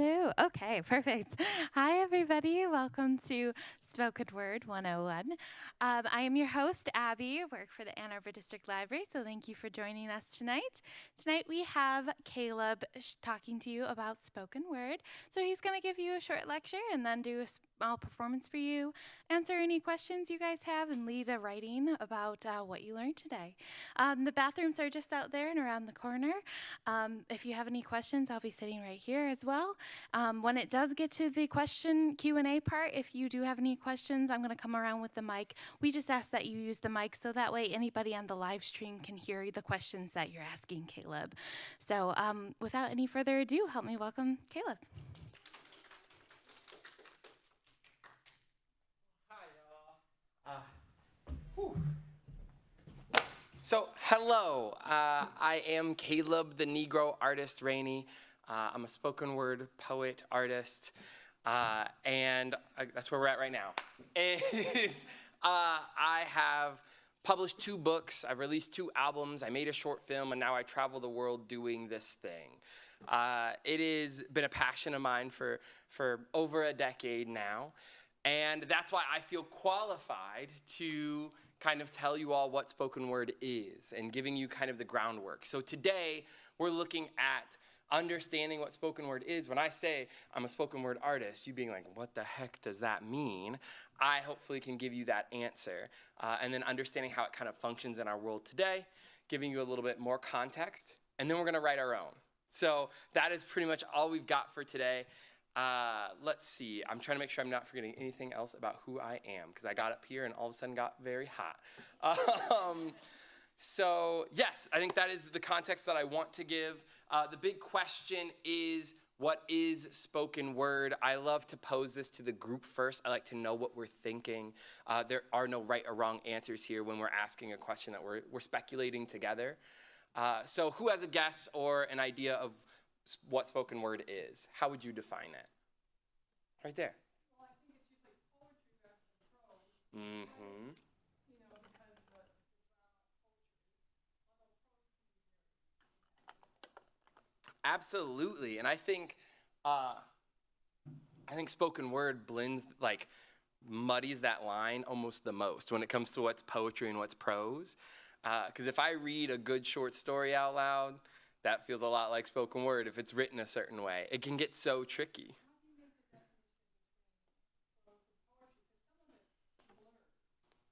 Hello. Okay, perfect. Hi, everybody. Welcome to Spoken Word 101. I am your host, Abby, work for the Ann Arbor District Library, so thank you for joining us tonight. Tonight we have Caleb talking to you about spoken word. So he's going to give you a short lecture and then do a small performance for you, answer any questions you guys have, and lead a writing about what you learned today. The bathrooms are just out there and around the corner. If you have any questions, I'll be sitting right here as well. When it does get to the question Q&A part, if you do have any questions, I'm going to come around with the mic. We just ask that you use the mic so that way anybody on the live stream can hear the questions that you're asking Caleb. So without any further ado, help me welcome Caleb. Hi, y'all. So, hello. I am Caleb, the Negro Artist, Rainey. I'm a spoken word poet, artist, and that's where we're at right now. I have published 2 books. I've released 2 albums. I made a short film, and now I travel the world doing this thing. It has been a passion of mine for over a decade now, and that's why I feel qualified to kind of tell you all what spoken word is and giving you kind of the groundwork. So today, we're looking at understanding what spoken word is. When I say I'm a spoken word artist, you being like, what the heck does that mean? I hopefully can give you that answer. And then understanding how it kind of functions in our world today, giving you a little bit more context, and then we're gonna write our own. So that is pretty much all we've got for today. Let's see, I'm trying to make sure I'm not forgetting anything else about who I am, because I got up here and all of a sudden got very hot. So yes, I think that is the context that I want to give. The big question is, what is spoken word? I love to pose this to the group first. I like to know what we're thinking. There are no right or wrong answers here when we're asking a question that we're speculating together. So who has a guess or an idea of what spoken word is? How would you define it? Right there. Well, I think it's usually poetry rather than prose. Mm-hmm. You know, because the drama poetry, Absolutely, and I think spoken word blends, like, muddies that line almost the most when it comes to what's poetry and what's prose. Because if I read a good short story out loud, that feels a lot like spoken word if it's written a certain way. It can get so tricky.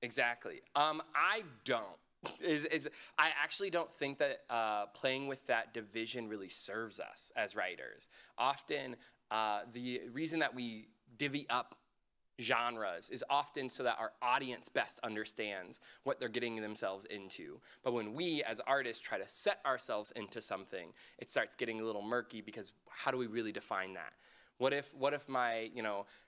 Exactly. I don't. I actually don't think that playing with that division really serves us as writers. Often, the reason that we divvy up genres is often so that our audience best understands what they're getting themselves into. But when we, as artists, try to set ourselves into something, it starts getting a little murky, because how do we really define that? What if my,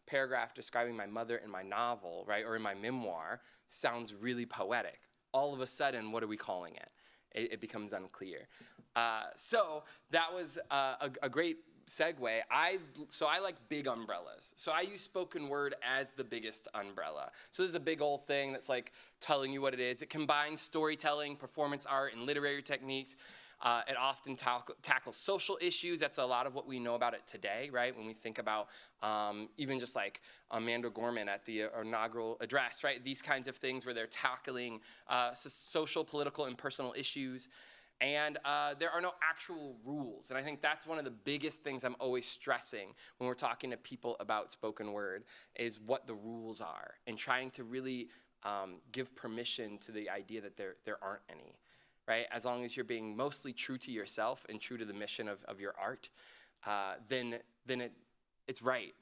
paragraph describing my mother in my novel, right, or in my memoir sounds really poetic? All of a sudden, what are we calling it? It becomes unclear. So that was a great segue. So I like big umbrellas. So I use spoken word as the biggest umbrella. So this is a big old thing that's like telling you what it is. It combines storytelling, performance art, and literary techniques. It often tackles social issues. That's a lot of what we know about it today, right? When we think about even just like Amanda Gorman at the inaugural address, right? These kinds of things where they're tackling social, political, and personal issues. And there are no actual rules. And I think that's one of the biggest things I'm always stressing when we're talking to people about spoken word, is what the rules are, and trying to really give permission to the idea that there aren't any. Right? As long as you're being mostly true to yourself and true to the mission of your art, then it's right.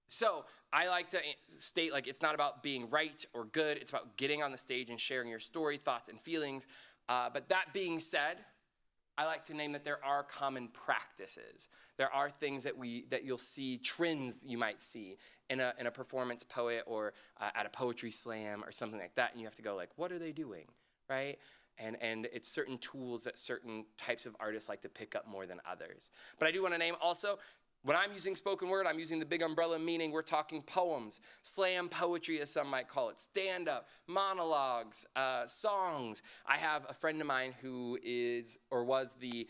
So I like to state, like, it's not about being right or good. It's about getting on the stage and sharing your story, thoughts, and feelings. But that being said, I like to name that there are common practices. There are things that you'll see, trends you might see in a performance poet or at a poetry slam or something like that, and you have to go like, what are they doing, right? And it's certain tools that certain types of artists like to pick up more than others. But I do want to name also, When I'm using spoken word, I'm using the big umbrella, meaning we're talking poems, slam poetry, as some might call it, stand-up, monologues, songs. I have a friend of mine who is or was the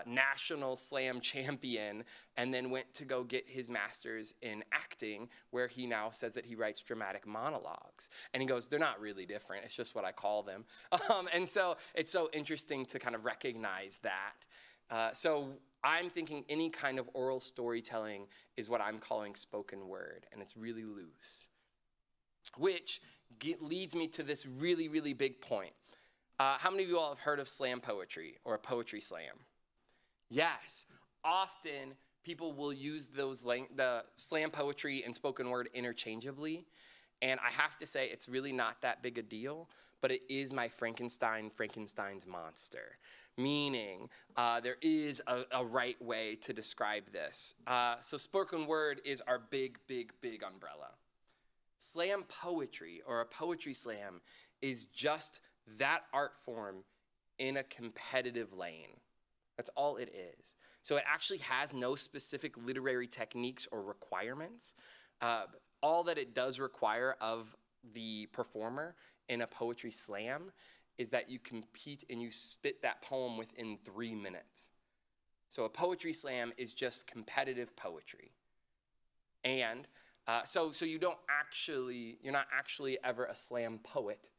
national slam champion and then went to go get his master's in acting, where he now says that he writes dramatic monologues. And he goes, they're not really different. It's just what I call them. And so it's so interesting to kind of recognize that. So I'm thinking any kind of oral storytelling is what I'm calling spoken word, and it's really loose. Which leads me to this really, really big point. How many of you all have heard of slam poetry or a poetry slam? Yes, often people will use the slam poetry and spoken word interchangeably. And I have to say, it's really not that big a deal, but it is my Frankenstein's monster. Meaning, there is a right way to describe this. So spoken word is our big, big, big umbrella. Slam poetry, or a poetry slam, is just that art form in a competitive lane. That's all it is. So it actually has no specific literary techniques or requirements. All that it does require of the performer in a poetry slam is that you compete and you spit that poem within 3 minutes. So a poetry slam is just competitive poetry. And so you're not actually ever a slam poet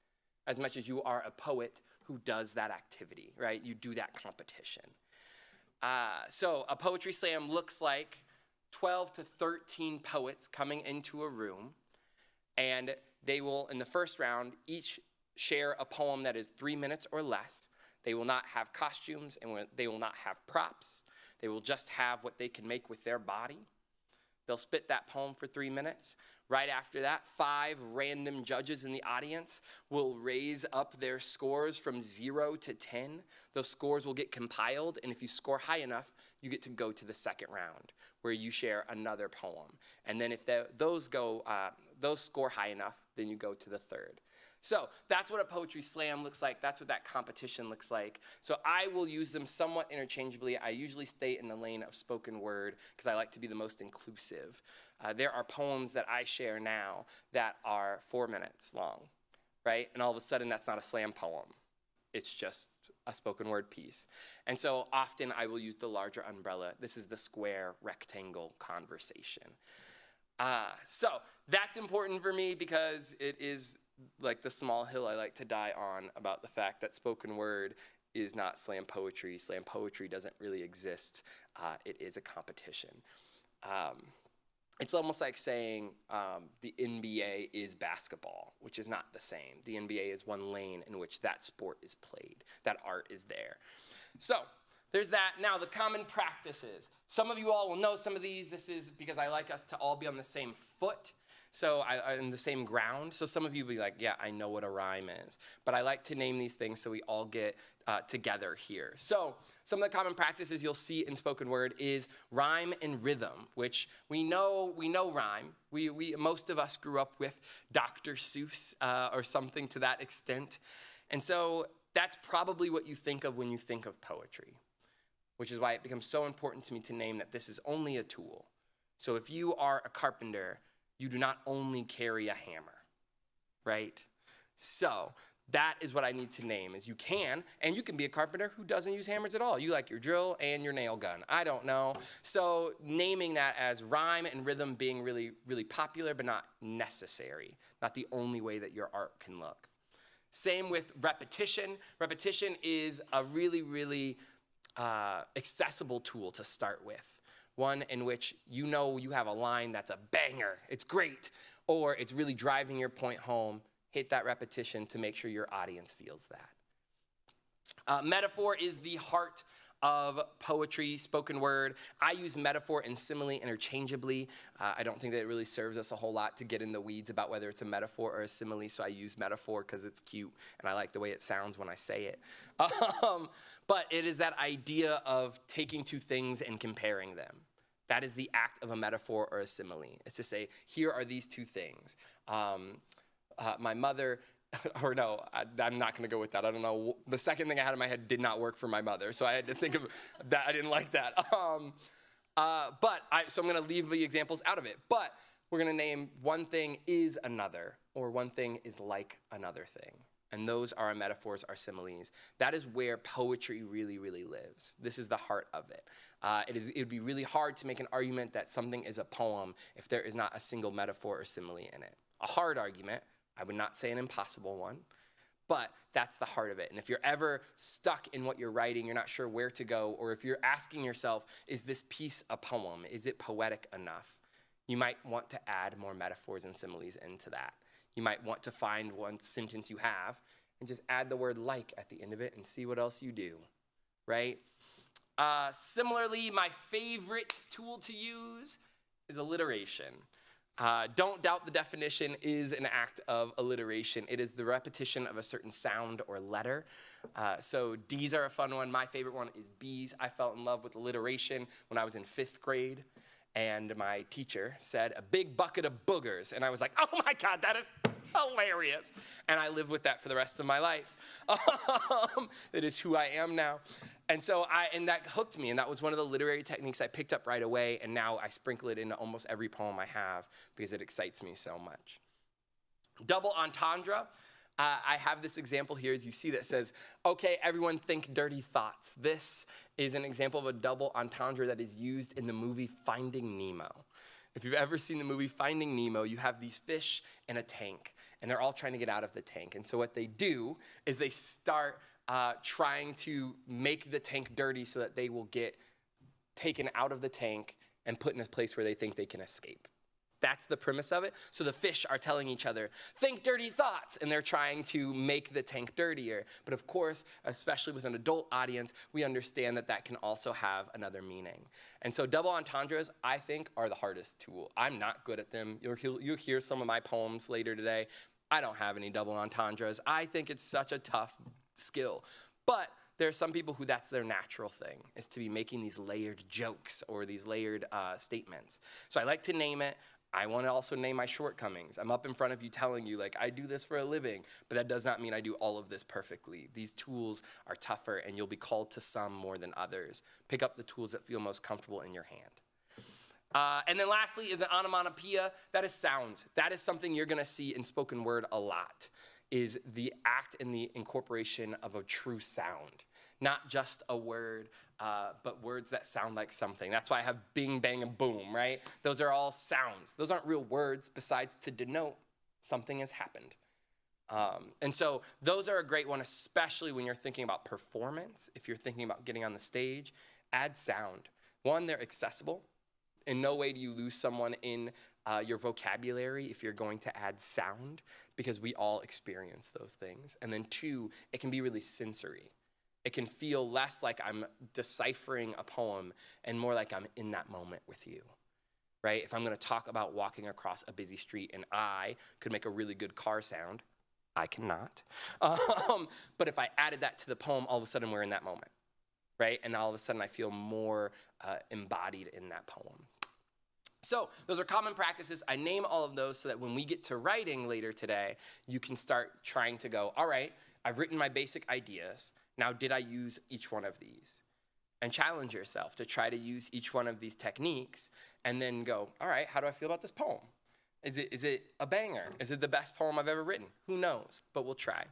as much as you are a poet who does that activity, right? You do that competition. So a poetry slam looks like 12 to 13 poets coming into a room, and they will, in the first round, each share a poem that is 3 minutes or less. They will not have costumes, and they will not have props. They will just have what they can make with their body. They'll spit that poem for 3 minutes. Right after that, 5 random judges in the audience will raise up their scores from 0 to 10. Those scores will get compiled, and if you score high enough, you get to go to the second round, where you share another poem. And then if those score high enough, then you go to the third. So that's what a poetry slam looks like. That's what that competition looks like. So I will use them somewhat interchangeably. I usually stay in the lane of spoken word because I like to be the most inclusive. There are poems that I share now that are 4 minutes long, right? And all of a sudden, that's not a slam poem. It's just a spoken word piece. And so often I will use the larger umbrella. This is the square rectangle conversation. So that's important for me because it is like the small hill I like to die on about the fact that spoken word is not slam poetry. Slam poetry doesn't really exist. It is a competition. It's almost like saying the NBA is basketball, which is not the same. The NBA is one lane in which that sport is played. That art is there. So there's that. Now, the common practices. Some of you all will know some of these. This is because I like us to all be on the same foot. So in the same ground. So some of you will be like, yeah, I know what a rhyme is. But I like to name these things so we all get together here. So some of the common practices you'll see in spoken word is rhyme and rhythm, which we know rhyme. Most of us grew up with Dr. Seuss or something to that extent. And so that's probably what you think of when you think of poetry, which is why it becomes so important to me to name that this is only a tool. So if you are a carpenter, you do not only carry a hammer, right? So that is what I need to name, is you can be a carpenter who doesn't use hammers at all. You like your drill and your nail gun. I don't know. So naming that as rhyme and rhythm being really, really popular, but not necessary, not the only way that your art can look. Same with repetition. Repetition is a really, really accessible tool to start with. One in which you know you have a line that's a banger, it's great, or it's really driving your point home. Hit that repetition to make sure your audience feels that. Metaphor is the heart of poetry, spoken word. I use metaphor and simile interchangeably. I don't think that it really serves us a whole lot to get in the weeds about whether it's a metaphor or a simile, so I use metaphor because it's cute and I like the way it sounds when I say it. But it is that idea of taking two things and comparing them. That is the act of a metaphor or a simile. It's to say, here are these two things. My mother, or no, I'm not going to go with that. I don't know. The second thing I had in my head did not work for my mother, so I had to think of that. I didn't like that. So I'm going to leave the examples out of it. But we're going to name one thing is another, or one thing is like another thing. And those are our metaphors, our similes. That is where poetry really, really lives. This is the heart of it. It would be really hard to make an argument that something is a poem if there is not a single metaphor or simile in it. A hard argument, I would not say an impossible one, but that's the heart of it. And if you're ever stuck in what you're writing, you're not sure where to go, or if you're asking yourself, is this piece a poem? Is it poetic enough? You might want to add more metaphors and similes into that. You might want to find one sentence you have and just add the word like at the end of it and see what else you do, right? Similarly, my favorite tool to use is alliteration. Don't doubt the definition is an act of alliteration. It is the repetition of a certain sound or letter. So D's are a fun one. My favorite one is B's. I fell in love with alliteration when I was in 5th grade. And my teacher said, a big bucket of boogers. And I was like, oh my God, that is hilarious. And I live with that for the rest of my life. It is who I am now. And so that hooked me. And that was one of the literary techniques I picked up right away. And now I sprinkle it into almost every poem I have because it excites me so much. Double entendre. I have this example here, as you see, that says, okay, everyone think dirty thoughts. This is an example of a double entendre that is used in the movie Finding Nemo. If you've ever seen the movie Finding Nemo, you have these fish in a tank, and they're all trying to get out of the tank. And so what they do is they start trying to make the tank dirty so that they will get taken out of the tank and put in a place where they think they can escape. That's the premise of it. So the fish are telling each other, think dirty thoughts, and they're trying to make the tank dirtier. But of course, especially with an adult audience, we understand that that can also have another meaning. And so double entendres, I think, are the hardest tool. I'm not good at them. You'll hear some of my poems later today. I don't have any double entendres. I think it's such a tough skill. But there are some people who that's their natural thing, is to be making these layered jokes or these layered statements. So I like to name it. I want to also name my shortcomings. I'm up in front of you telling you, like, I do this for a living, but that does not mean I do all of this perfectly. These tools are tougher, and you'll be called to some more than others. Pick up the tools that feel most comfortable in your hand. And then lastly is an onomatopoeia. That is sounds. That is something you're going to see in spoken word a lot, is the act and the incorporation of a true sound. Not just a word, but words that sound like something. That's why I have bing, bang, and boom, right? Those are all sounds. Those aren't real words besides to denote something has happened. And so those are a great one, especially when you're thinking about performance. If you're thinking about getting on the stage, add sound. One, they're accessible. In no way do you lose someone in your vocabulary if you're going to add sound, because we all experience those things. And then two, it can be really sensory. It can feel less like I'm deciphering a poem and more like I'm in that moment with you, right? If I'm going to talk about walking across a busy street and I could make a really good car sound, I cannot. But if I added that to the poem, all of a sudden we're in that moment, right? And all of a sudden I feel more embodied in that poem. So those are common practices. I name all of those so that when we get to writing later today, you can start trying to go, all right, I've written my basic ideas. Now, did I use each one of these? And challenge yourself to try to use each one of these techniques and then go, all right, how do I feel about this poem? Is it a banger? Is it the best poem I've ever written? Who knows? But we'll try.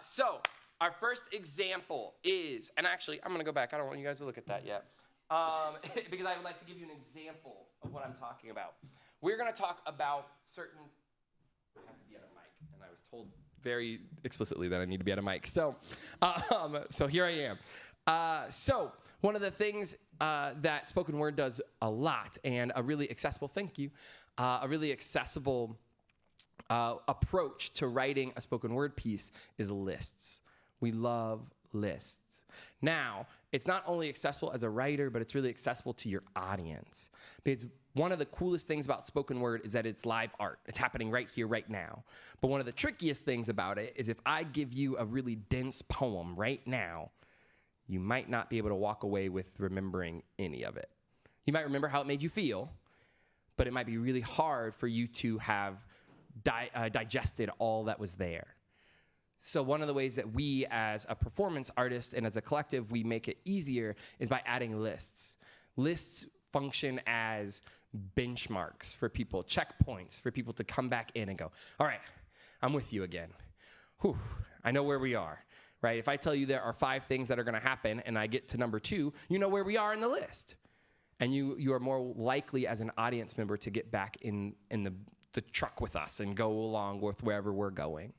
So our first example is, and actually, I'm going to go back. I don't want you guys to look at that yet. Because I would like to give you an example of what I'm talking about. We're going to talk about certain, I have to be at a mic, and I was told very explicitly that I need to be at a mic. So here I am. So one of the things that spoken word does a lot, and a really accessible, thank you, a really accessible approach to writing a spoken word piece is lists. We love lists. Now, it's not only accessible as a writer, but it's really accessible to your audience. Because one of the coolest things about spoken word is that it's live art. It's happening right here, right now. But one of the trickiest things about it is if I give you a really dense poem right now, you might not be able to walk away with remembering any of it. You might remember how it made you feel, but it might be really hard for you to have digested all that was there. So one of the ways that we as a performance artist and as a collective, we make it easier is by adding lists. Lists function as benchmarks for people, checkpoints for people to come back in and go, all right, I'm with you again. Whew, I know where we are, right? If I tell you there are 5 things that are going to happen and I get to number 2, you know where we are in the list. And you are more likely as an audience member to get back in the truck with us and go along with wherever we're going.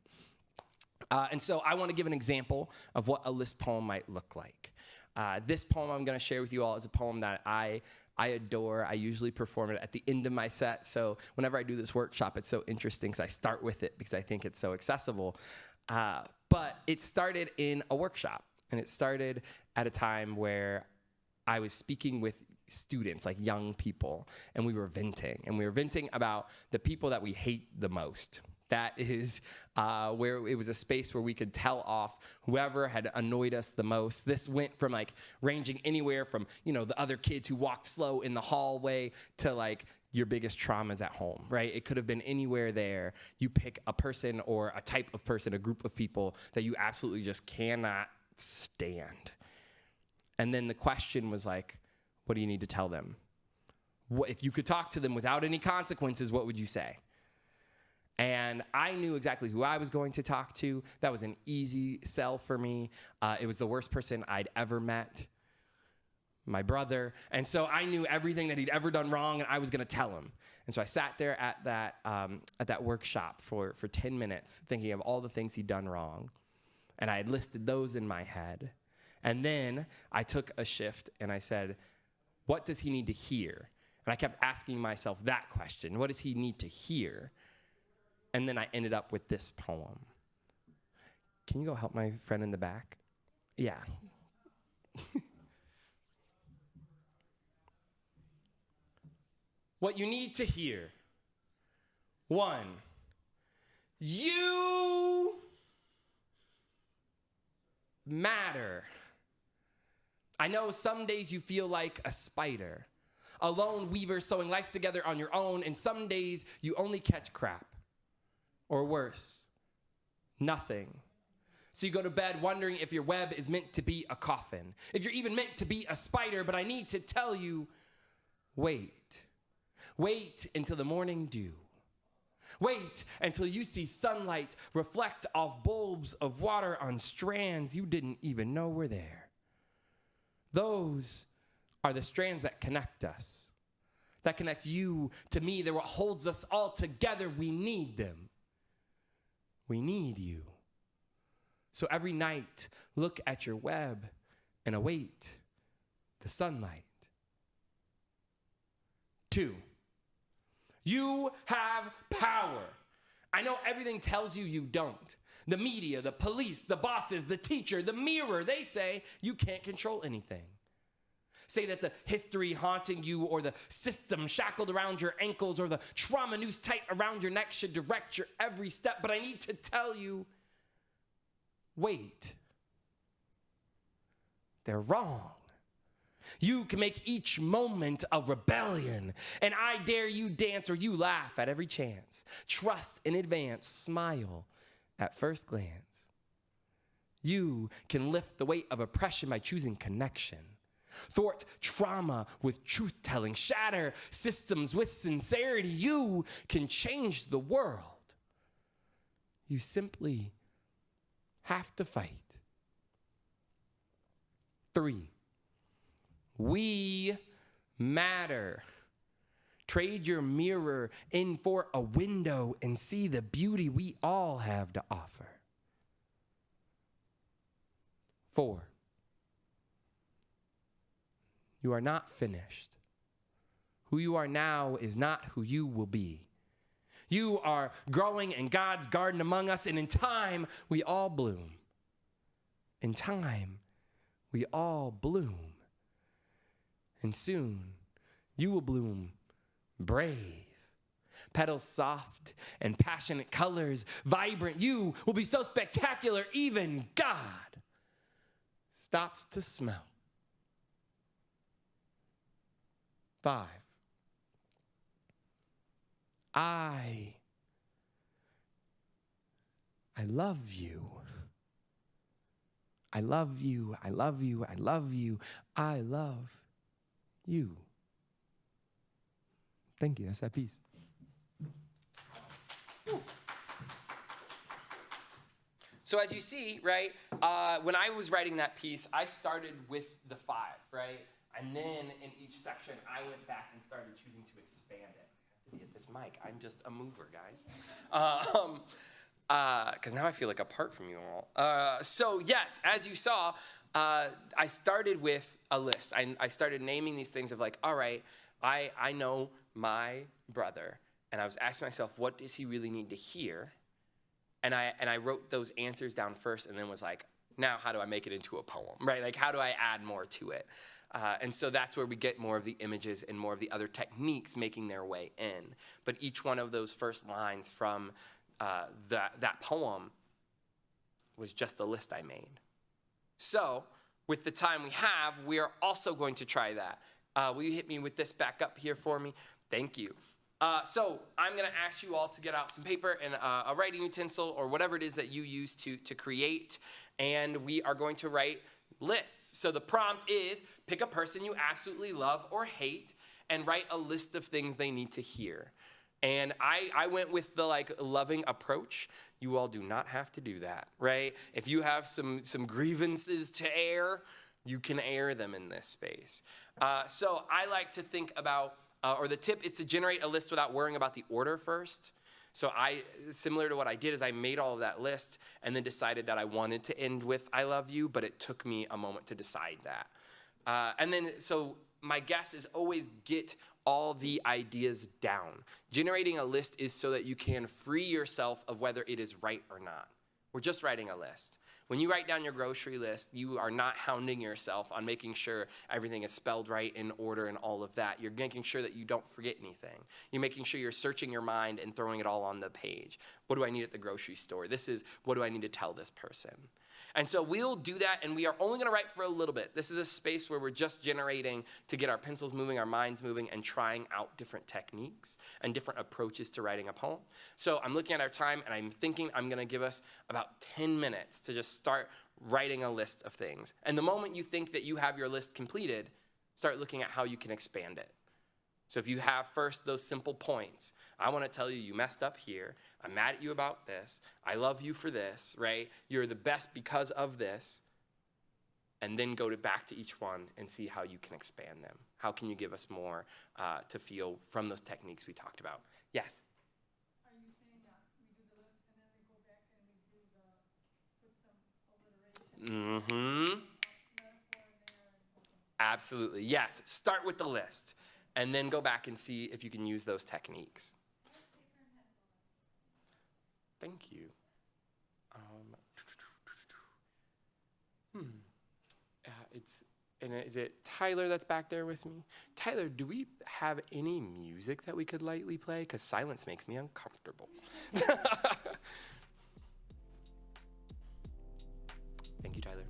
And so I want to give an example of what a list poem might look like. This poem I'm going to share with you all is a poem that I adore. I usually perform it at the end of my set. So whenever I do this workshop, it's so interesting because I start with it because I think it's so accessible. But it started in a workshop, and it started at a time where I was speaking with students, like young people, and we were venting about the people that we hate the most. That is where it was a space where we could tell off whoever had annoyed us the most. This went from like ranging anywhere from, the other kids who walked slow in the hallway to like your biggest traumas at home, right? It could have been anywhere there. You pick a person or a type of person, a group of people that you absolutely just cannot stand. And then the question was like, what do you need to tell them? If you could talk to them without any consequences, what would you say? And I knew exactly who I was going to talk to. That was an easy sell for me. It was the worst person I'd ever met, my brother. And so I knew everything that he'd ever done wrong, and I was going to tell him. And so I sat there at that workshop for 10 minutes thinking of all the things he'd done wrong. And I had listed those in my head. And then I took a shift, and I said, what does he need to hear? And I kept asking myself that question. What does he need to hear? And then I ended up with this poem. Can you go help my friend in the back? Yeah. What you need to hear. 1, you matter. I know some days you feel like a spider, a lone weaver sewing life together on your own, and some days you only catch crap. Or worse, nothing. So you go to bed wondering if your web is meant to be a coffin, if you're even meant to be a spider, but I need to tell you, wait. Wait until the morning dew. Wait until you see sunlight reflect off bulbs of water on strands you didn't even know were there. Those are the strands that connect us, that connect you to me. They're what holds us all together. We need them. We need you. So every night, look at your web and await the sunlight. 2, you have power. I know everything tells you you don't. The media, the police, the bosses, the teacher, the mirror, they say you can't control anything. Say that the history haunting you or the system shackled around your ankles or the trauma noose tight around your neck should direct your every step. But I need to tell you, wait. They're wrong. You can make each moment a rebellion, and I dare you dance or you laugh at every chance. Trust in advance, smile at first glance. You can lift the weight of oppression by choosing connection. Thwart trauma with truth-telling, shatter systems with sincerity. You can change the world. You simply have to fight. 3, we matter. Trade your mirror in for a window and see the beauty we all have to offer. 4, you are not finished. Who you are now is not who you will be. You are growing in God's garden among us, and in time, we all bloom. In time, we all bloom. And soon, you will bloom brave. Petals soft and passionate colors, vibrant. You will be so spectacular, even God stops to smell. 5, I love you. I love you. I love you. I love you. I love you. you. Thank you. That's that piece. So as you see, right, when I was writing that piece, I started with the 5, right? And then in each section, I went back and started choosing to expand it. I have to be at this mic. I'm just a mover, guys. Because now I feel like apart from you all. So yes, as you saw, I started with a list. I started naming these things of like, all right, I know my brother, and I was asking myself, what does he really need to hear? And I wrote those answers down first, and then was like, now how do I make it into a poem, right? Like, how do I add more to it? And so that's where we get more of the images and more of the other techniques making their way in. But each one of those first lines from that poem was just a list I made. So with the time we have, we are also going to try that. Will you hit me with this back up here for me? Thank you. So I'm going to ask you all to get out some paper and a writing utensil or whatever it is that you use to create, and we are going to write lists. So the prompt is pick a person you absolutely love or hate and write a list of things they need to hear. And I went with the loving approach. You all do not have to do that, right? If you have some grievances to air, you can air them in this space. So I like to think about, or the tip is to generate a list without worrying about the order first. So similar to what I did is I made all of that list and then decided that I wanted to end with I love you, but it took me a moment to decide that. And then, so my guess is always get all the ideas down. Generating a list is so that you can free yourself of whether it is right or not. We're just writing a list. When you write down your grocery list, you are not hounding yourself on making sure everything is spelled right, in order, and all of that. You're making sure that you don't forget anything. You're making sure you're searching your mind and throwing it all on the page. What do I need at the grocery store? This is, what do I need to tell this person? And so we'll do that, and we are only going to write for a little bit. This is a space where we're just generating to get our pencils moving, our minds moving, and trying out different techniques and different approaches to writing a poem. So I'm looking at our time, and I'm thinking I'm going to give us about 10 minutes to just start writing a list of things. And the moment you think that you have your list completed, start looking at how you can expand it. So if you have first those simple points, I want to tell you, you messed up here. I'm mad at you about this. I love you for this, right? You're the best because of this. And then go back to each one and see how you can expand them. How can you give us more to feel from those techniques we talked about? Yes? Are you saying that we do the list and then we go back and we do put some alliteration? Mm-hmm. Metaphor in there and Absolutely. Yes. Start with the list. And then go back and see if you can use those techniques. Thank you. Is it Tyler that's back there with me? Tyler, do we have any music that we could lightly play? Because silence makes me uncomfortable. Thank you, Tyler.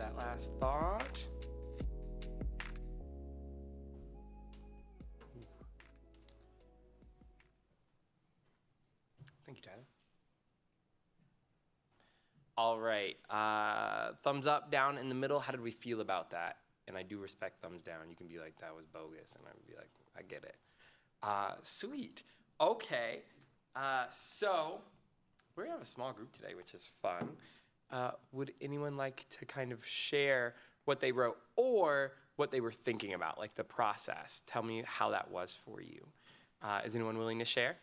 that last thought. Thank you, Tyler. All right. Thumbs up, down, in the middle. How did we feel about that? And I do respect thumbs down. You can be like, that was bogus. And I would be like, I get it. Sweet. Okay. So we're going to have a small group today, which is fun. Would anyone like to kind of share what they wrote or what they were thinking about, like the process? Tell me how that was for you. Is anyone willing to share?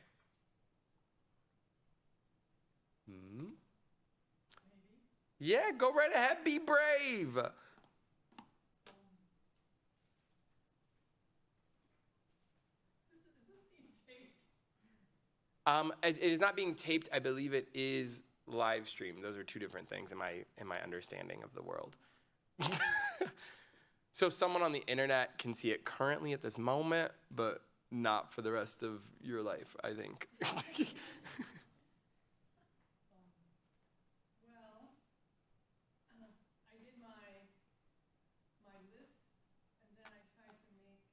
Yeah, go right ahead. Be brave. It is not being taped. I believe it is live stream. Those are two different things in my understanding of the world. So someone on the internet can see it currently at this moment, but not for the rest of your life, I think. I did my list, and then I tried to make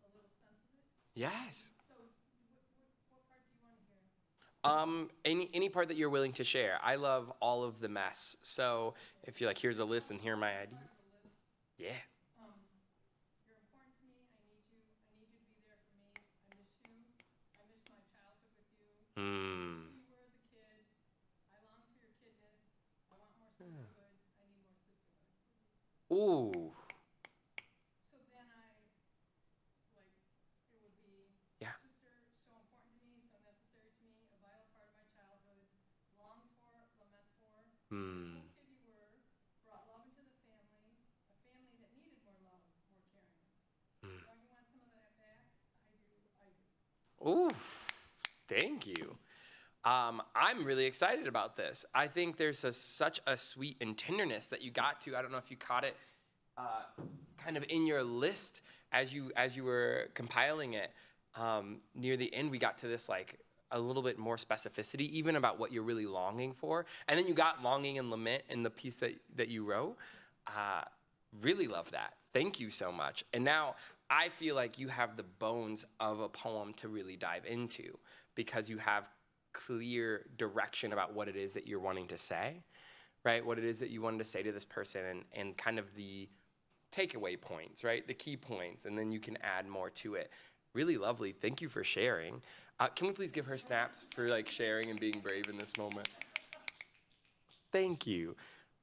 a little sense of it. Yes. So, what part do you want to hear? Any part that you're willing to share. I love all of the mess. So if you're like, here's a list and here are my ideas. Yeah. You're important to me. I need you. I need you to be there for me. I miss you. I miss my childhood with you. You were the kid. I long for your kidness. I want more sisterhood. I need more sisterhood. Ooh. So then it would be, Yeah. sister, so important to me, so necessary to me, a vital part of my childhood, longed for, lament for. Little kid you were, brought love into the family, a family that needed more love, more caring. Don't you want some of that back? I do. Ooh. Thank you. I'm really excited about this. I think there's such a sweet and tenderness that you got to. I don't know if you caught it kind of in your list as you were compiling it. Near the end, we got to this like a little bit more specificity even about what you're really longing for. And then you got longing and lament in the piece that you wrote. Really love that. Thank you so much. And now I feel like you have the bones of a poem to really dive into because you have clear direction about what it is that you're wanting to say, right? What it is that you wanted to say to this person and kind of the takeaway points, right? The key points, and then you can add more to it. Really lovely. Thank you for sharing. Can we please give her snaps for like sharing and being brave in this moment? Thank you.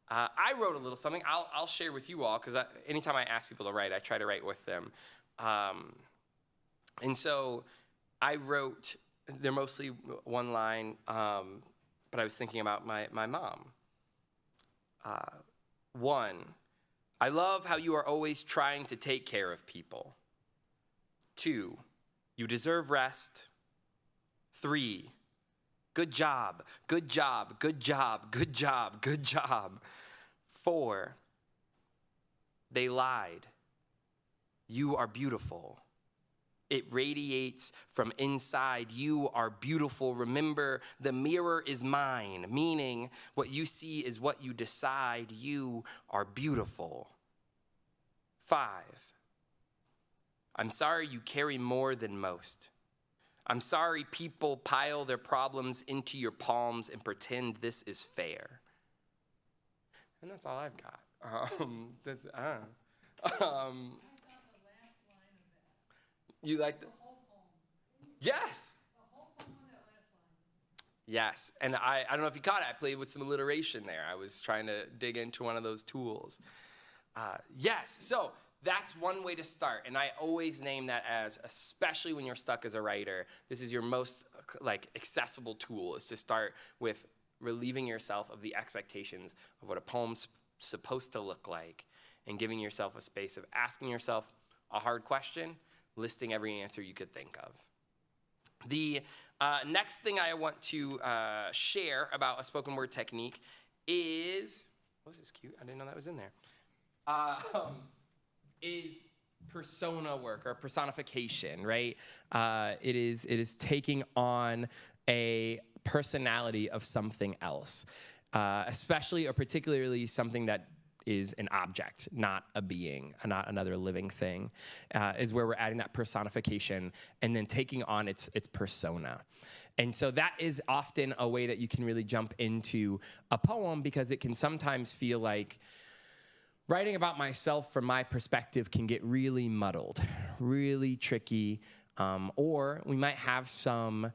I wrote a little something. I'll share with you all because anytime I ask people to write, I try to write with them. And so I wrote, they're mostly one line, but I was thinking about my mom. 1, I love how you are always trying to take care of people. 2, you deserve rest. 3, good job, good job, good job, good job, good job. 4, they lied. You are beautiful. It radiates from inside. You are beautiful. Remember, the mirror is mine, meaning what you see is what you decide. You are beautiful. 5, I'm sorry you carry more than most. I'm sorry people pile their problems into your palms and pretend this is fair. And that's all I've got. You like the whole poem. Yes. The whole poem on that last line. Yes. And I don't know if you caught it. I played with some alliteration there. I was trying to dig into one of those tools. Yes. So that's one way to start. And I always name that as, especially when you're stuck as a writer, this is your most like accessible tool, is to start with relieving yourself of the expectations of what a poem's supposed to look like and giving yourself a space of asking yourself a hard question, listing every answer you could think of. The next thing I want to share about a spoken word technique is, oh, this is cute, I didn't know that was in there, is persona work or personification, right? It is taking on a personality of something else. especially or particularly something that is an object, not a being, not another living thing, is where we're adding that personification and then taking on its persona. And so that is often a way that you can really jump into a poem, because it can sometimes feel like writing about myself from my perspective can get really muddled, really tricky, or we might have some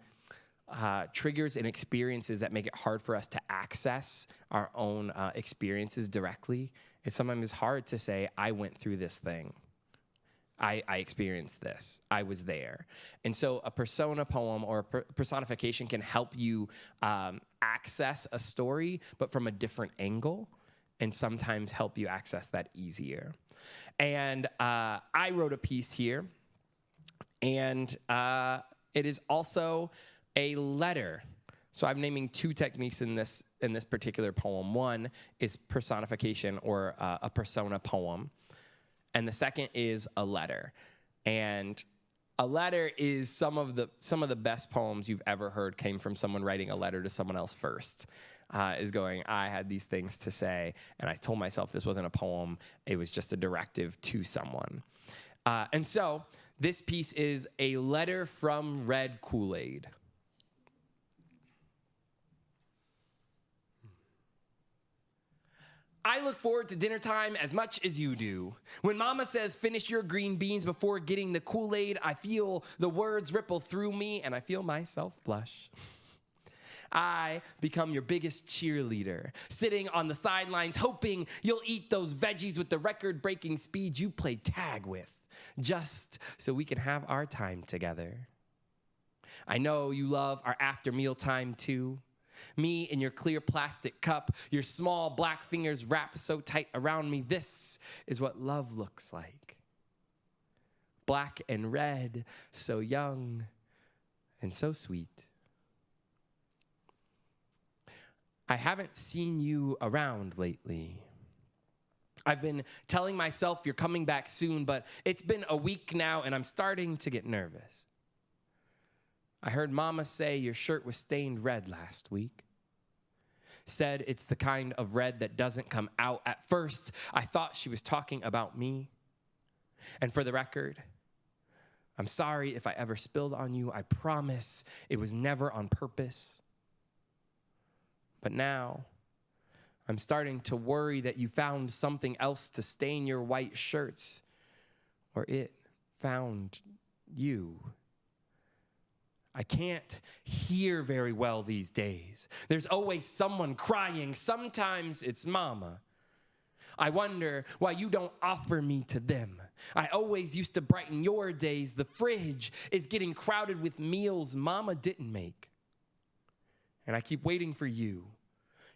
triggers and experiences that make it hard for us to access our own experiences directly. It sometimes is hard to say, I went through this thing. I experienced this. I was there. And so a persona poem or a personification can help you access a story, but from a different angle, and sometimes help you access that easier. And I wrote a piece here, and it is also a letter. So I'm naming two techniques in this particular poem. One is personification or a persona poem, and the second is a letter. And a letter is some of the best poems you've ever heard came from someone writing a letter to someone else first. Is going, I had these things to say, and I told myself this wasn't a poem, it was just a directive to someone. And so this piece is a letter from Red Kool-Aid. I look forward to dinner time as much as you do. When Mama says, finish your green beans before getting the Kool-Aid, I feel the words ripple through me, and I feel myself blush. I become your biggest cheerleader, sitting on the sidelines hoping you'll eat those veggies with the record-breaking speed you play tag with, just so we can have our time together. I know you love our after-meal time too. Me in your clear plastic cup, your small black fingers wrap so tight around me. This is what love looks like. Black and red, so young and so sweet. I haven't seen you around lately. I've been telling myself you're coming back soon, but it's been a week now and I'm starting to get nervous. I heard Mama say your shirt was stained red last week. Said it's the kind of red that doesn't come out. At first, I thought she was talking about me. And for the record, I'm sorry if I ever spilled on you. I promise it was never on purpose. But now, I'm starting to worry that you found something else to stain your white shirts, or it found you. I can't hear very well these days. There's always someone crying. Sometimes it's Mama. I wonder why you don't offer me to them. I always used to brighten your days. The fridge is getting crowded with meals Mama didn't make. And I keep waiting for you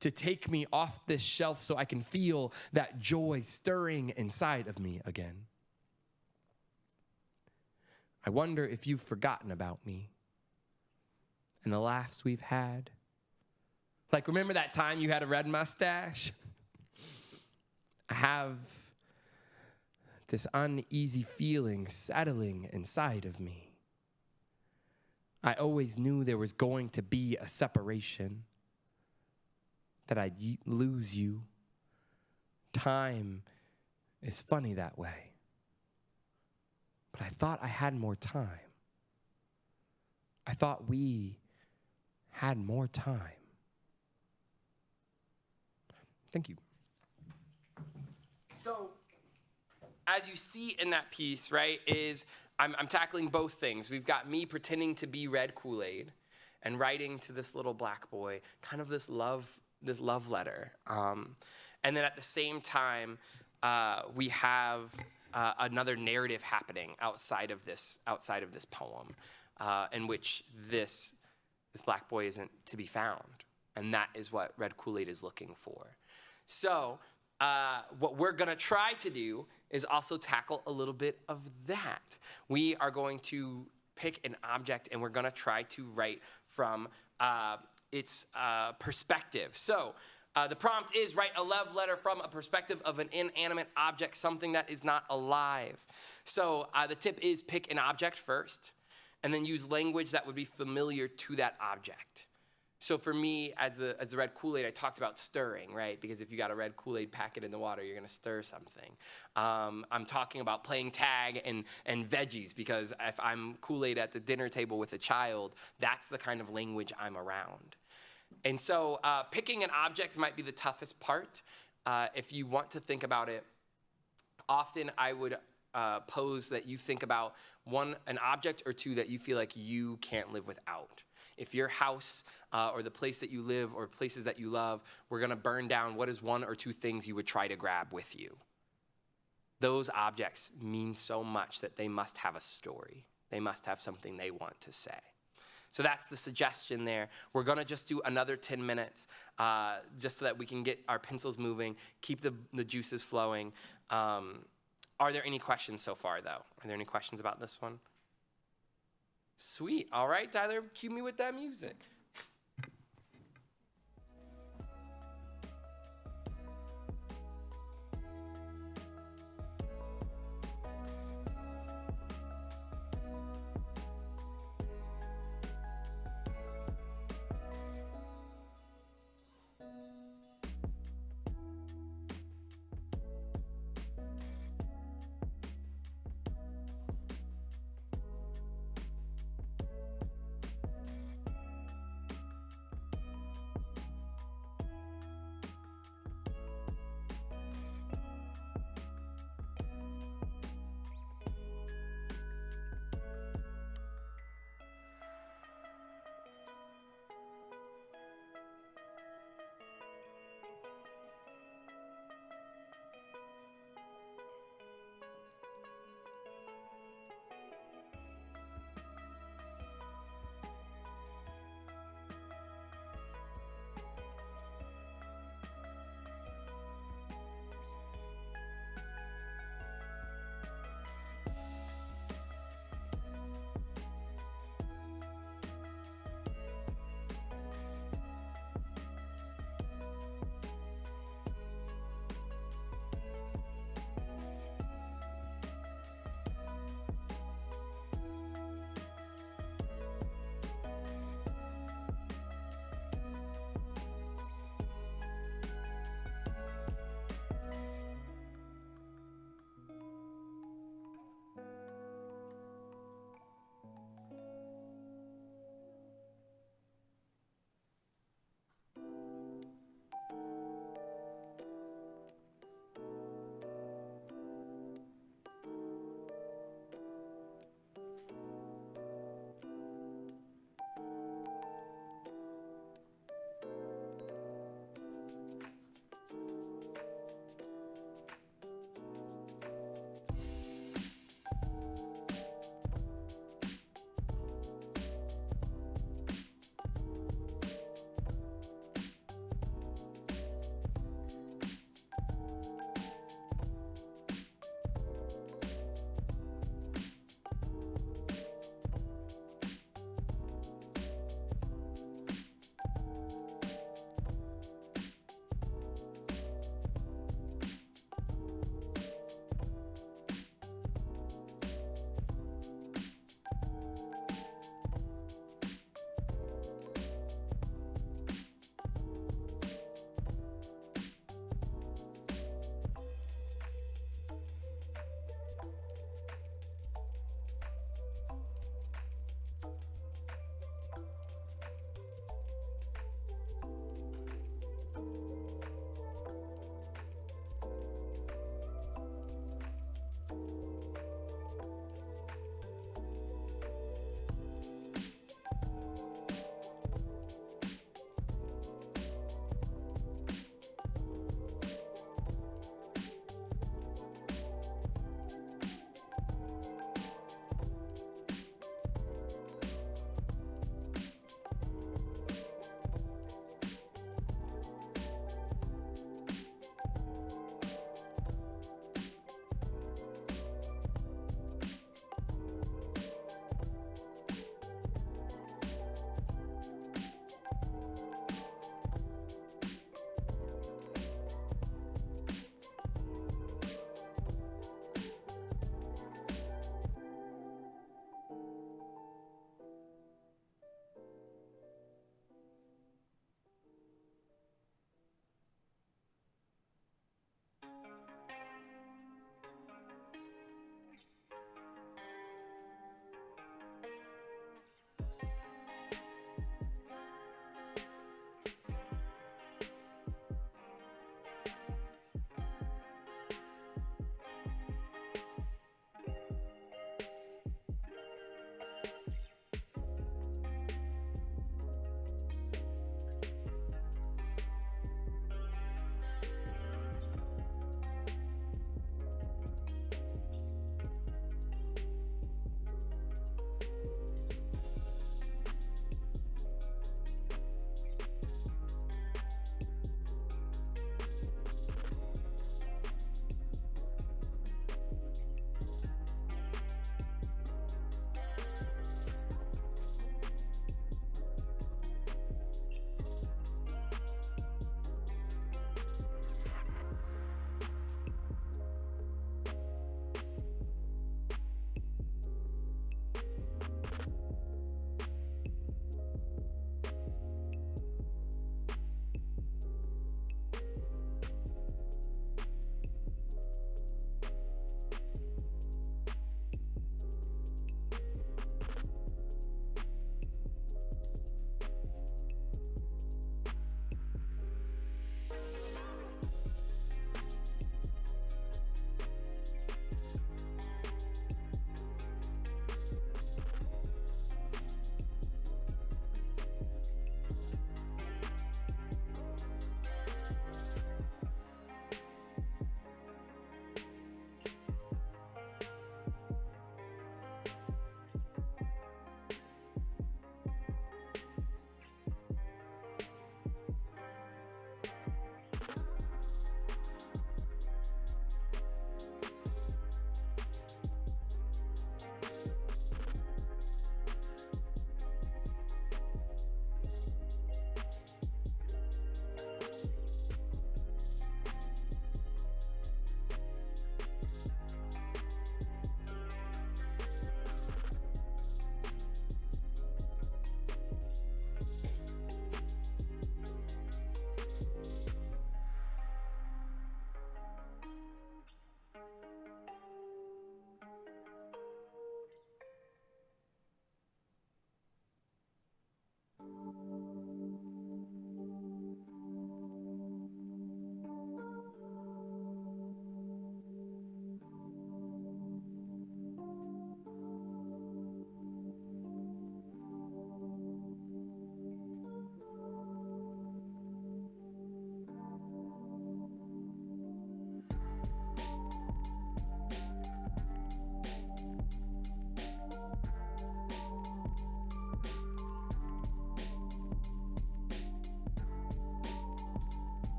to take me off this shelf so I can feel that joy stirring inside of me again. I wonder if you've forgotten about me and the laughs we've had. Like, remember that time you had a red mustache? I have this uneasy feeling settling inside of me. I always knew there was going to be a separation, that I'd lose you. Time is funny that way. But I thought I had more time. I thought we had more time. Thank you. So, as you see in that piece, right, is I'm tackling both things. We've got me pretending to be Red Kool-Aid and writing to this little black boy kind of this love letter. And then at the same time, we have another narrative happening outside of this poem, in which this black boy isn't to be found. And that is what Red Kool-Aid is looking for. So what we're going to try to do is also tackle a little bit of that. We are going to pick an object, and we're going to try to write from its perspective. So the prompt is write a love letter from a perspective of an inanimate object, something that is not alive. So the tip is pick an object first, and then use language that would be familiar to that object. So for me, as the red Kool-Aid, I talked about stirring, right? Because if you got a red Kool-Aid packet in the water, you're gonna stir something. I'm talking about playing tag and veggies, because if I'm Kool-Aid at the dinner table with a child, that's the kind of language I'm around. And so picking an object might be the toughest part. If you want to think about it, often I would pose that you think about an object or two that you feel like you can't live without. If your house or the place that you live or places that you love were gonna burn down, what is one or two things you would try to grab with you? Those objects mean so much that they must have a story. They must have something they want to say. So that's the suggestion there. We're gonna just do another 10 minutes just so that we can get our pencils moving, keep the juices flowing. Are there any questions so far, though? Are there any questions about this one? Sweet. All right, Tyler, cue me with that music.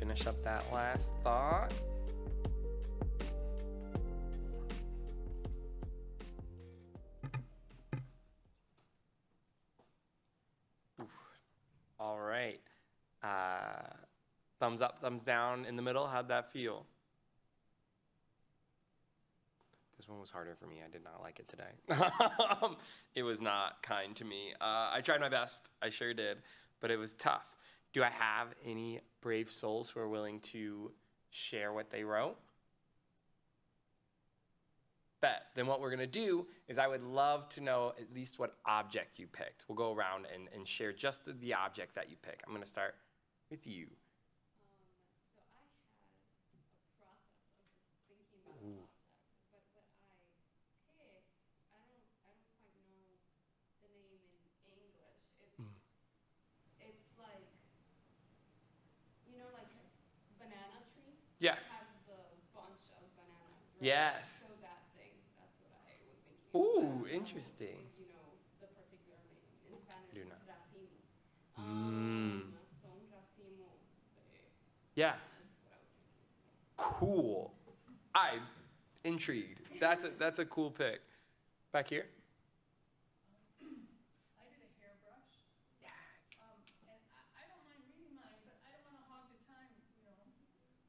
finish up that last thought. Oof. All right. Thumbs up, thumbs down in the middle. How'd that feel? This one was harder for me. I did not like it today. It was not kind to me. I tried my best. I sure did. But it was tough. Do I have any brave souls who are willing to share what they wrote? Bet. Then what we're going to do is I would love to know at least what object you picked. We'll go around and share just the object that you pick. I'm going to start with you. So I had a process of just thinking about Ooh. the object, but what I picked, I don't quite know the name in English. It's like, you know, like a banana tree. Yeah. It has the bunch of bananas. Right? Yes. So that thing, that's what I was thinking. Ooh, But I don't know interesting. if you know the particular name in Spanish. Do It's not. racimo. So un racimo de Yeah. bananas, what I was thinking. Cool. I'm intrigued. That's a cool pick. Back here? I did a hairbrush. Yes. And I don't mind reading mine, but I don't want to hog the time, you know.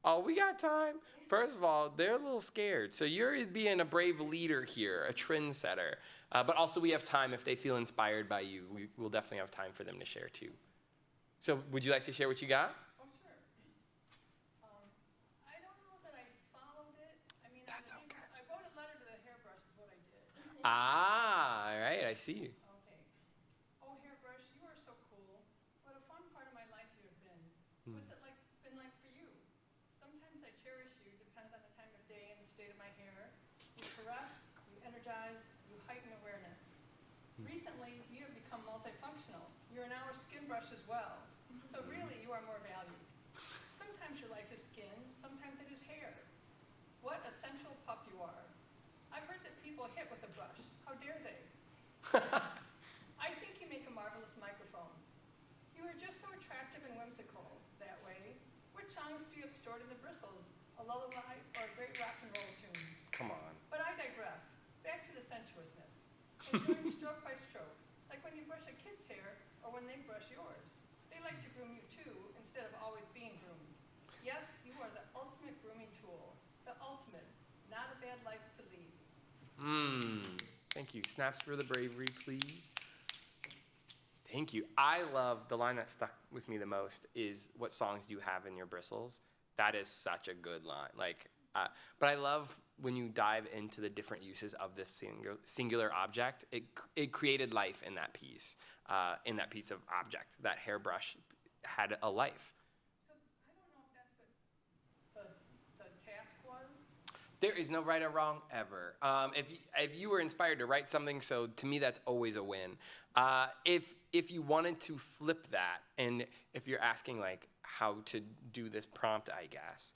Oh, we got time. First of all, they're a little scared. So you're being a brave leader here, a trendsetter. But also we have time if they feel inspired by you. We'll definitely have time for them to share too. So would you like to share what you got? Oh, sure. I don't know that I followed it. I mean, That's I okay. I wrote a letter to the hairbrush is what I did. Ah, all right. I see you. Okay. Oh, hairbrush, you are so cool. What a fun part of my life you have been. What's it been like for you? Sometimes I cherish you, depends on the time of day and the state of my hair. You caress, you energize, you heighten awareness. Recently, you have become multifunctional. You're now a skin brush as well. So really, you are more valued. Sometimes your life is skin, sometimes it is hair. What a sensual pup you are. I've heard that people hit with a brush. How dare they? I think you make a marvelous microphone. You are just so attractive and whimsical that way. Which songs do you have stored in the bristles? A lullaby or a great rock and roll tune? Come on. But I digress. Back to the sensuousness. Enjoying stroke by stroke, like when you brush a kid's hair or when they brush yours. They like to groom you too, instead of always being groomed. Yes, you are the ultimate grooming tool. The ultimate. Not a bad life to lead. Thank you. Snaps for the bravery, please. Thank you. I love the line that stuck with me the most is what songs do you have in your bristles? That is such a good line. But I love when you dive into the different uses of this singular object. It created life in that piece of object. That hairbrush had a life. So I don't know if that's what the task was. There is no right or wrong ever. If you were inspired to write something, so to me that's always a win. If you wanted to flip that, and if you're asking like how to do this prompt, I guess,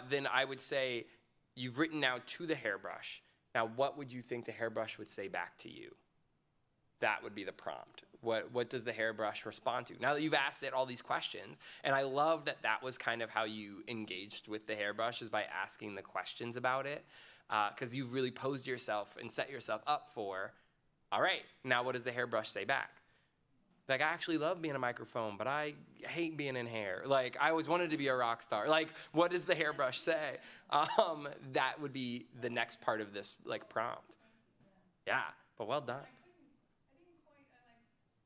then I would say you've written now to the hairbrush. Now, what would you think the hairbrush would say back to you? That would be the prompt. What does the hairbrush respond to? Now that you've asked it all these questions, and I love that was kind of how you engaged with the hairbrush is by asking the questions about it, because you've really posed yourself and set yourself up for, all right, now what does the hairbrush say back? Like, I actually love being a microphone, but I hate being in hair. Like, I always wanted to be a rock star. Like, what does the hairbrush say? That would be the next part of this, like, prompt. Yeah, but well done. I didn't quite, I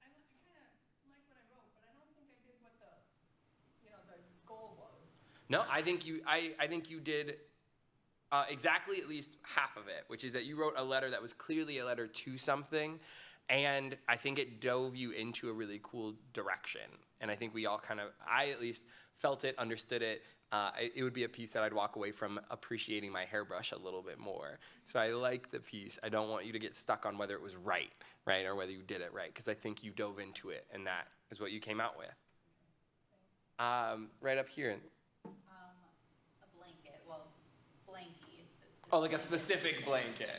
kind of like what I wrote, but I don't think I did what the goal was. No, I think you did exactly at least half of it, which is that you wrote a letter that was clearly a letter to something, and I think it dove you into a really cool direction. And I think we all I at least felt it, understood it. It would be a piece that I'd walk away from appreciating my hairbrush a little bit more. So I like the piece. I don't want you to get stuck on whether it was right, or whether you did it right, because I think you dove into it, and that is what you came out with. Right up here. A blanket, well, blankie. Oh, like a specific blanket.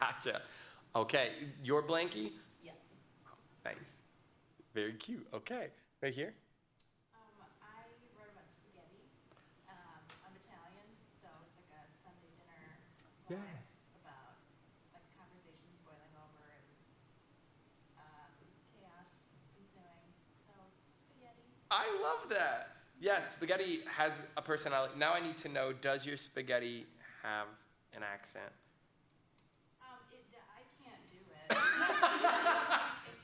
Gotcha. Okay, your blankie? Yes. Nice. Very cute. Okay, right here? I wrote about poem Yes. about like conversations boiling over and chaos ensuing. So spaghetti. I love that. Yes, spaghetti has a personality. Now I need to know, does your spaghetti have an accent? I can't do it. If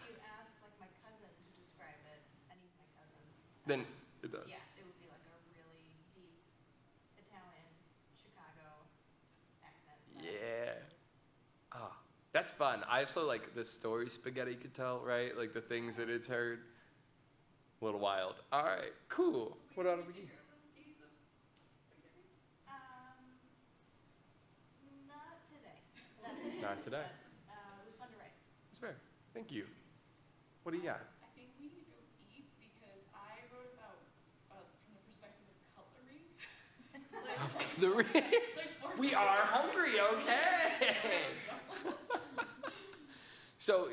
you ask like my cousin to describe it, any of my cousins, Then it does. yeah, it would be like a really deep Italian Chicago accent. Yeah. Ah, that's fun. I also like the story spaghetti could tell, right? Like the things that it's heard. A little wild. All right, cool. What about over here? Not today. Not today. But, it was fun to write. That's fair. Thank you. What do you got? I think we need to go eat because I wrote about from the perspective of cutlery. We are hungry, okay. So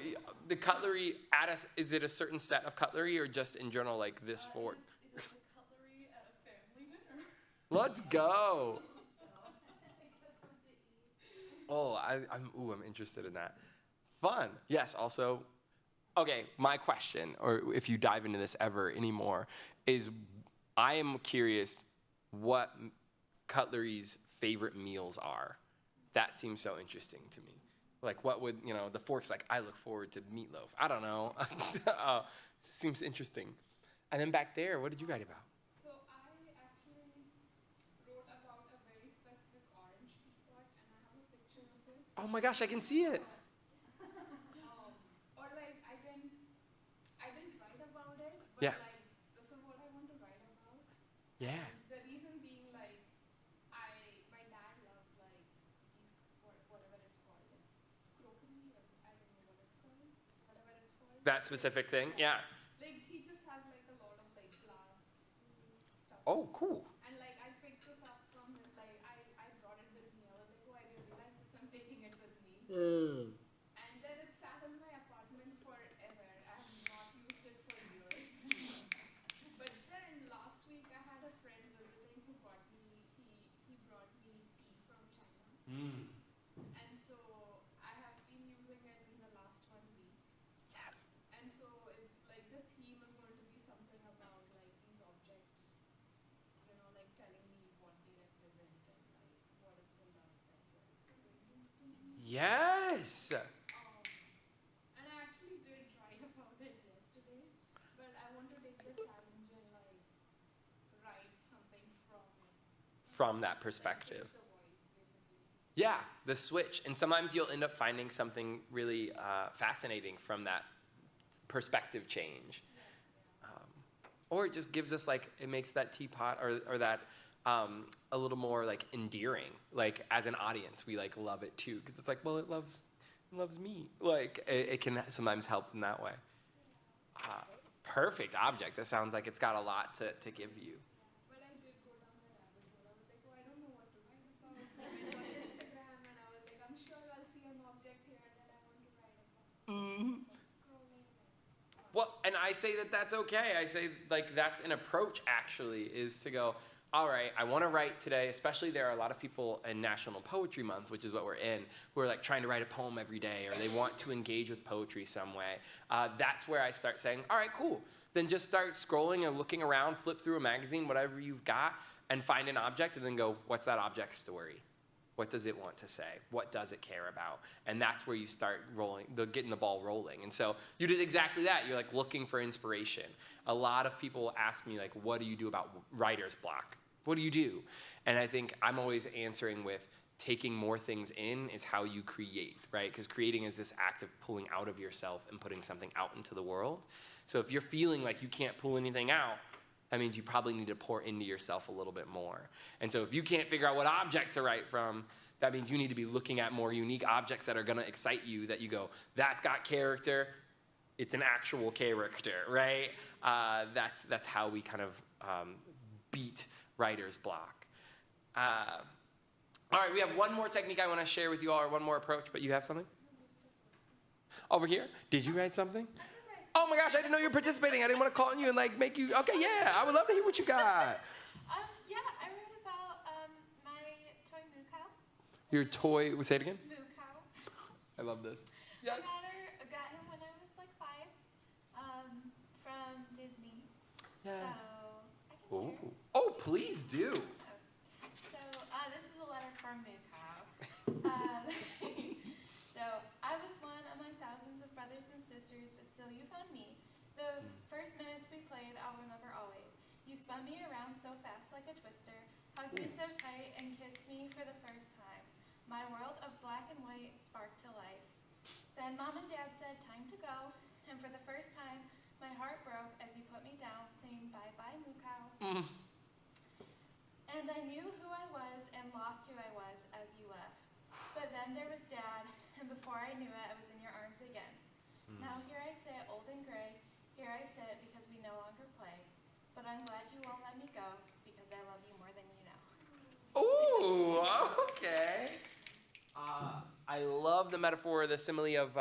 the cutlery at us, is it a certain set of cutlery or just in general like this fork? It is the cutlery at a family dinner. Let's go. Oh, I'm interested in that. Fun. Yes, also, okay, my question, or if you dive into this ever anymore, is I am curious what cutlery's favorite meals are. That seems so interesting to me. Like what would, the fork's like, I look forward to meatloaf. I don't know. Seems interesting. And then back there, what did you write about? So I actually wrote about a very specific orange teapot, and I have a picture of it. Oh my gosh, I can see it. Or like I didn't write about it, but Yeah. like this is what I want to write about. Yeah. The reason being like my dad loves like these whatever it's called, like crockery, or I don't know what it's called, whatever it's called. That specific thing? Yeah. Like he just has like a lot of like glass stuff. Oh, cool. And like I picked this up from him, like I brought it with me. I was like, oh, I really like this. I'm taking it with me. And then it sat in my apartment forever. I have not used it for years. But then last week I had a friend visiting who brought me tea from China. And so I have been using it in the last 1 week. Yes. And so it's like the theme is going to be something about like these objects, like telling me what they represent and like what is the love that they're bringing to me. Yes. And I actually did write about it yesterday, but I want to take the challenge and like write something from it. From that Like, perspective. change the voice, basically. Yeah, the switch. And sometimes you'll end up finding something really fascinating from that perspective change. Or it just gives us like, it makes that teapot or that a little more like endearing. Like as an audience, we like love it too. Because it's like, well, it loves me. Like it can sometimes help in that way. Perfect object. That sounds like it's got a lot to give you. But I did go down the rabbit hole. I was like, oh, I don't know what to write about. So I went on Instagram and I was like, I'm sure I'll see an object here that I want to write about. Scrolling. Well, and I say that that's okay. I say like that's an approach actually, is to go, all right, I want to write today, especially there are a lot of people in National Poetry Month, which is what we're in, who are like trying to write a poem every day, or they want to engage with poetry some way. That's where I start saying, all right, cool. Then just start scrolling and looking around, flip through a magazine, whatever you've got, and find an object, and then go, what's that object's story? What does it want to say? What does it care about? And that's where you start getting the ball rolling. And so you did exactly that. You're like looking for inspiration. A lot of people ask me like, what do you do about writer's block? What do you do? And I think I'm always answering with taking more things in is how you create, right? Because creating is this act of pulling out of yourself and putting something out into the world. So if you're feeling like you can't pull anything out, that means you probably need to pour into yourself a little bit more. And so if you can't figure out what object to write from, that means you need to be looking at more unique objects that are gonna excite you, that you go, that's got character, it's an actual character, right? That's how we kind of beat writer's block. All right, we have one more technique I wanna share with you all, or one more approach, but you have something? Over here, did you write something? Oh my gosh, I didn't know you were participating. I didn't want to call on you and like make you, okay, yeah, I would love to hear what you got. Yeah, I wrote about my toy moo cow. Your toy, say it again? Moo cow. I love this. Yes. I got him when I was like 5, from Disney. Yes. So I can share. Oh, please do. So this is a letter from Moo Cow. So I was one among thousands of brothers and sisters, but still you found me. The first minutes we played, I'll remember always. You spun me around so fast like a twister, hugged me so tight and kissed me for the first time. My world of black and white sparked to life. Then Mom and Dad said, time to go. And for the first time, my heart broke as you put me down, saying bye-bye, Moo Cow. And I knew who I was and lost who I was as you left. But then there was Dad, and before I knew it, I was in your arms again. Now here I sit, old and gray. Here I sit because we no longer play. But I'm glad you won't let me go because I love you more than you know. Ooh, okay. I love the metaphor, the simile of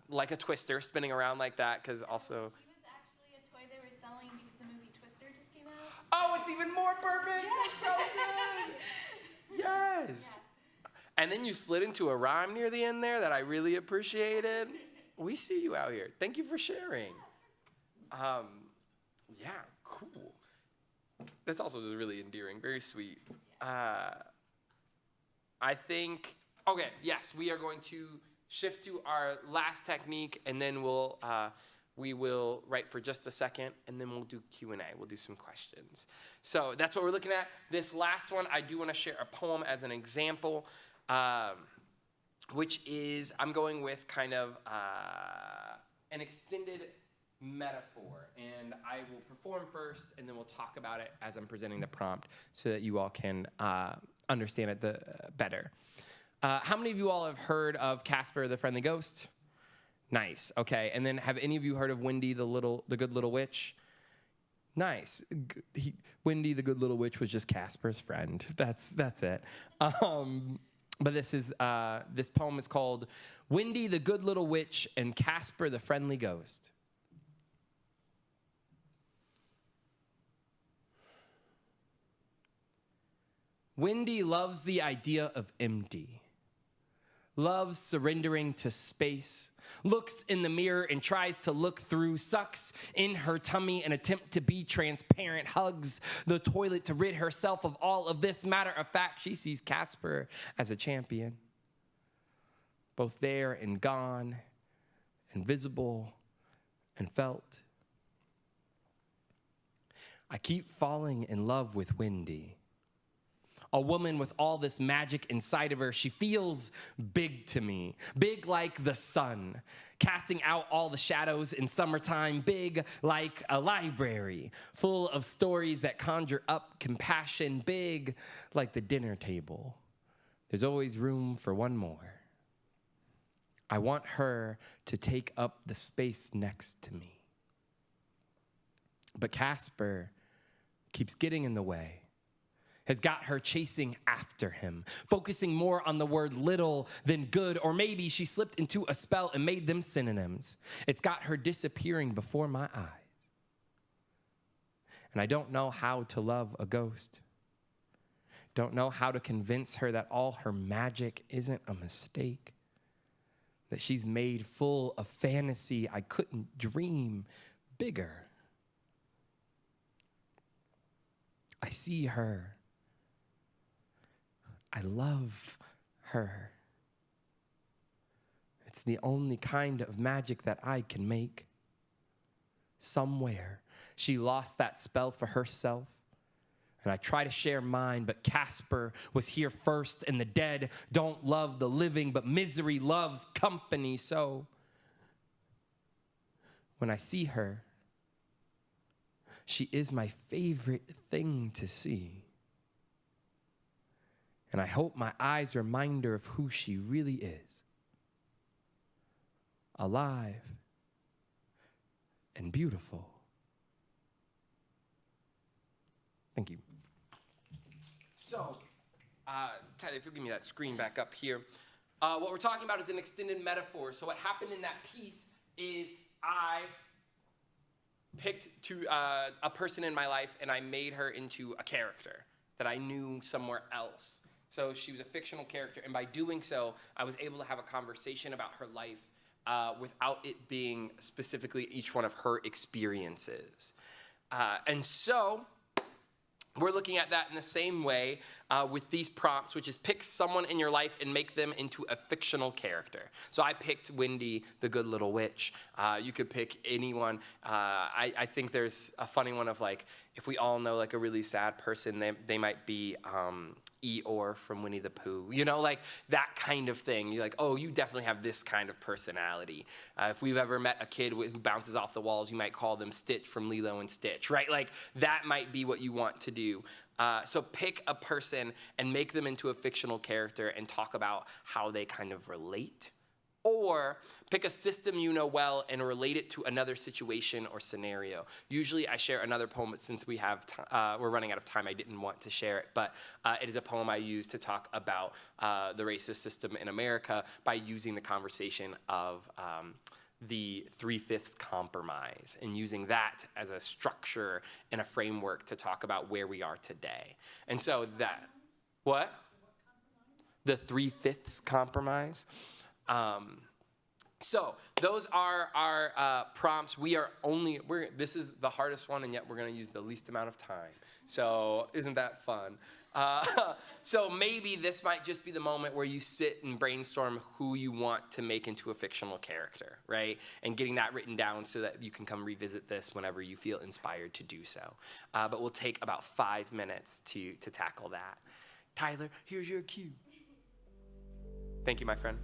like a twister spinning around like that, because also. He was actually a toy they were selling because the movie Twister just came out. Oh, it's even more perfect. That's so good. Yes. And then you slid into a rhyme near the end there that I really appreciated. We see you out here. Thank you for sharing. Yeah, cool. That's also just really endearing, very sweet. I think, okay, yes, we are going to shift to our last technique, and then we will write for just a second, and then we'll do Q&A. We'll do some questions. So that's what we're looking at. This last one, I do want to share a poem as an example, which is, I'm going with kind of an extended metaphor, and I will perform first, and then we'll talk about it as I'm presenting the prompt so that you all can understand it better. How many of you all have heard of Casper the Friendly Ghost? Nice. Okay. And then have any of you heard of Wendy the Good Little Witch? Nice. Wendy the Good Little Witch was just Casper's friend. That's it. But this poem is called Wendy the Good Little Witch and Casper the Friendly Ghost. Wendy loves the idea of empty, loves surrendering to space, looks in the mirror and tries to look through, sucks in her tummy and attempt to be transparent, hugs the toilet to rid herself of all of this. Matter of fact, she sees Casper as a champion, both there and gone, invisible and felt. I keep falling in love with Wendy. A woman with all this magic inside of her. She feels big to me, big like the sun, casting out all the shadows in summertime, big like a library, full of stories that conjure up compassion, big like the dinner table. There's always room for one more. I want her to take up the space next to me. But Casper keeps getting in the way. Has got her chasing after him, focusing more on the word little than good, or maybe she slipped into a spell and made them synonyms. It's got her disappearing before my eyes. And I don't know how to love a ghost. Don't know how to convince her that all her magic isn't a mistake, that she's made full of fantasy I couldn't dream bigger. I see her. I love her. It's the only kind of magic that I can make. Somewhere, she lost that spell for herself, and I try to share mine, but Casper was here first, and the dead don't love the living, but misery loves company. So when I see her, she is my favorite thing to see. And I hope my eyes remind her of who she really is. Alive and beautiful. Thank you. So, Tyler, if you'll give me that screen back up here. What we're talking about is an extended metaphor. So what happened in that piece is I picked a person in my life and I made her into a character that I knew somewhere else. So she was a fictional character, and by doing so, I was able to have a conversation about her life without it being specifically each one of her experiences. And so we're looking at that in the same way with these prompts, which is pick someone in your life and make them into a fictional character. So I picked Wendy, the good little witch. You could pick anyone. I think there's a funny one of like, if we all know like a really sad person, they might be Eeyore from Winnie the Pooh. You know, like that kind of thing. You're like, oh, you definitely have this kind of personality. If we've ever met a kid who bounces off the walls, you might call them Stitch from Lilo and Stitch, right? Like that might be what you want to do. So pick a person and make them into a fictional character and talk about how they kind of relate. Or pick a system you know well and relate it to another situation or scenario. Usually I share another poem, but since we're running out of time, I didn't want to share it. But it is a poem I use to talk about the racist system in America by using the conversation of the 3/5 compromise and using that as a structure and a framework to talk about where we are today. And so that, what? The 3/5 compromise. So those are our prompts. This is the hardest one, and yet we're going to use the least amount of time. So isn't that fun? So maybe this might just be the moment where you sit and brainstorm who you want to make into a fictional character, right? And getting that written down so that you can come revisit this whenever you feel inspired to do so. But we'll take about 5 minutes to tackle that. Tyler, here's your cue. Thank you, my friend.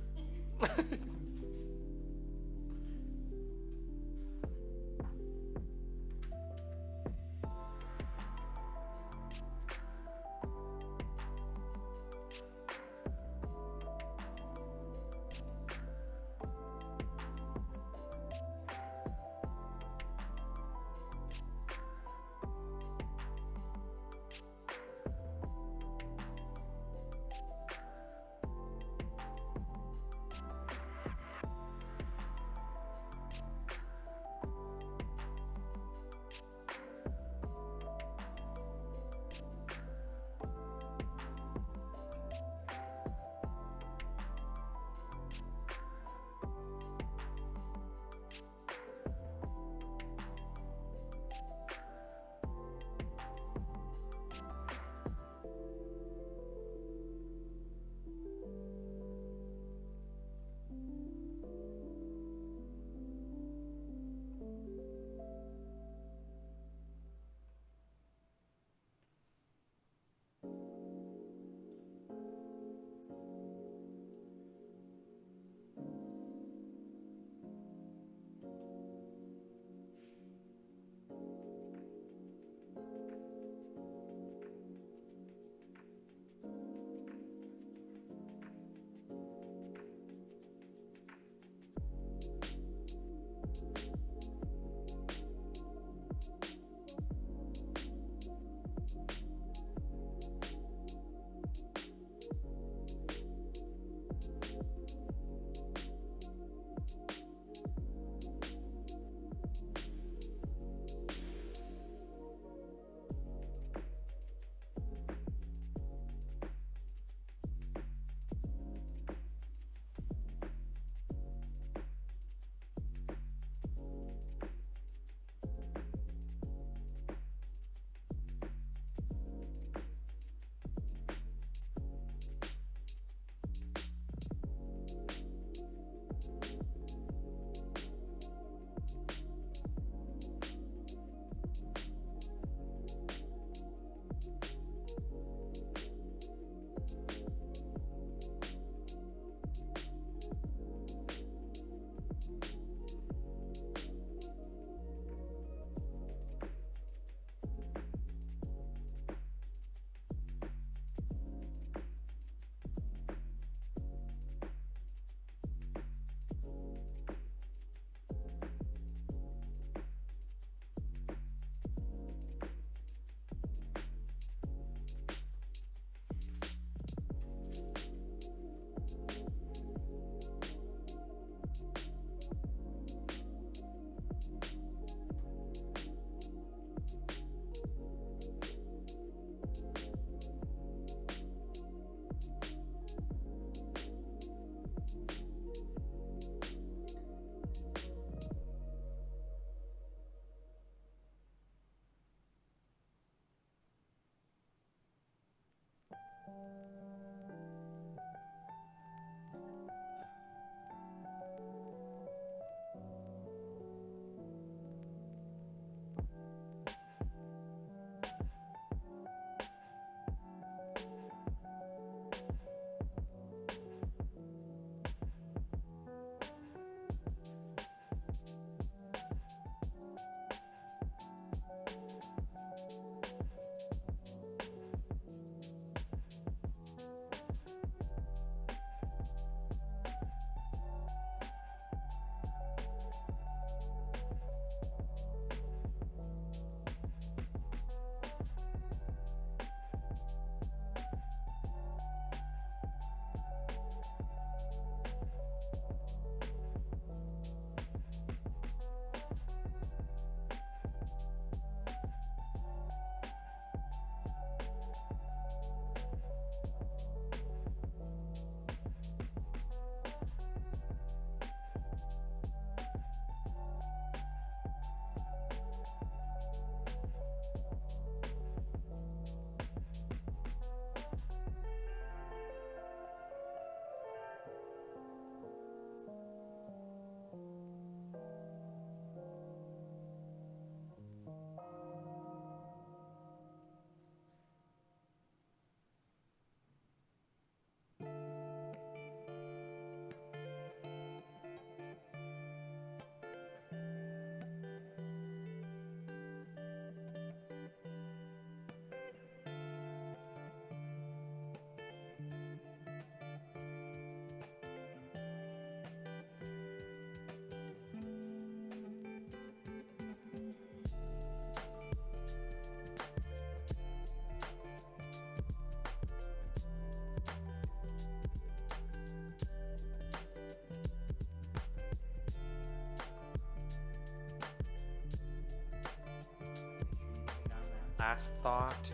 last thought.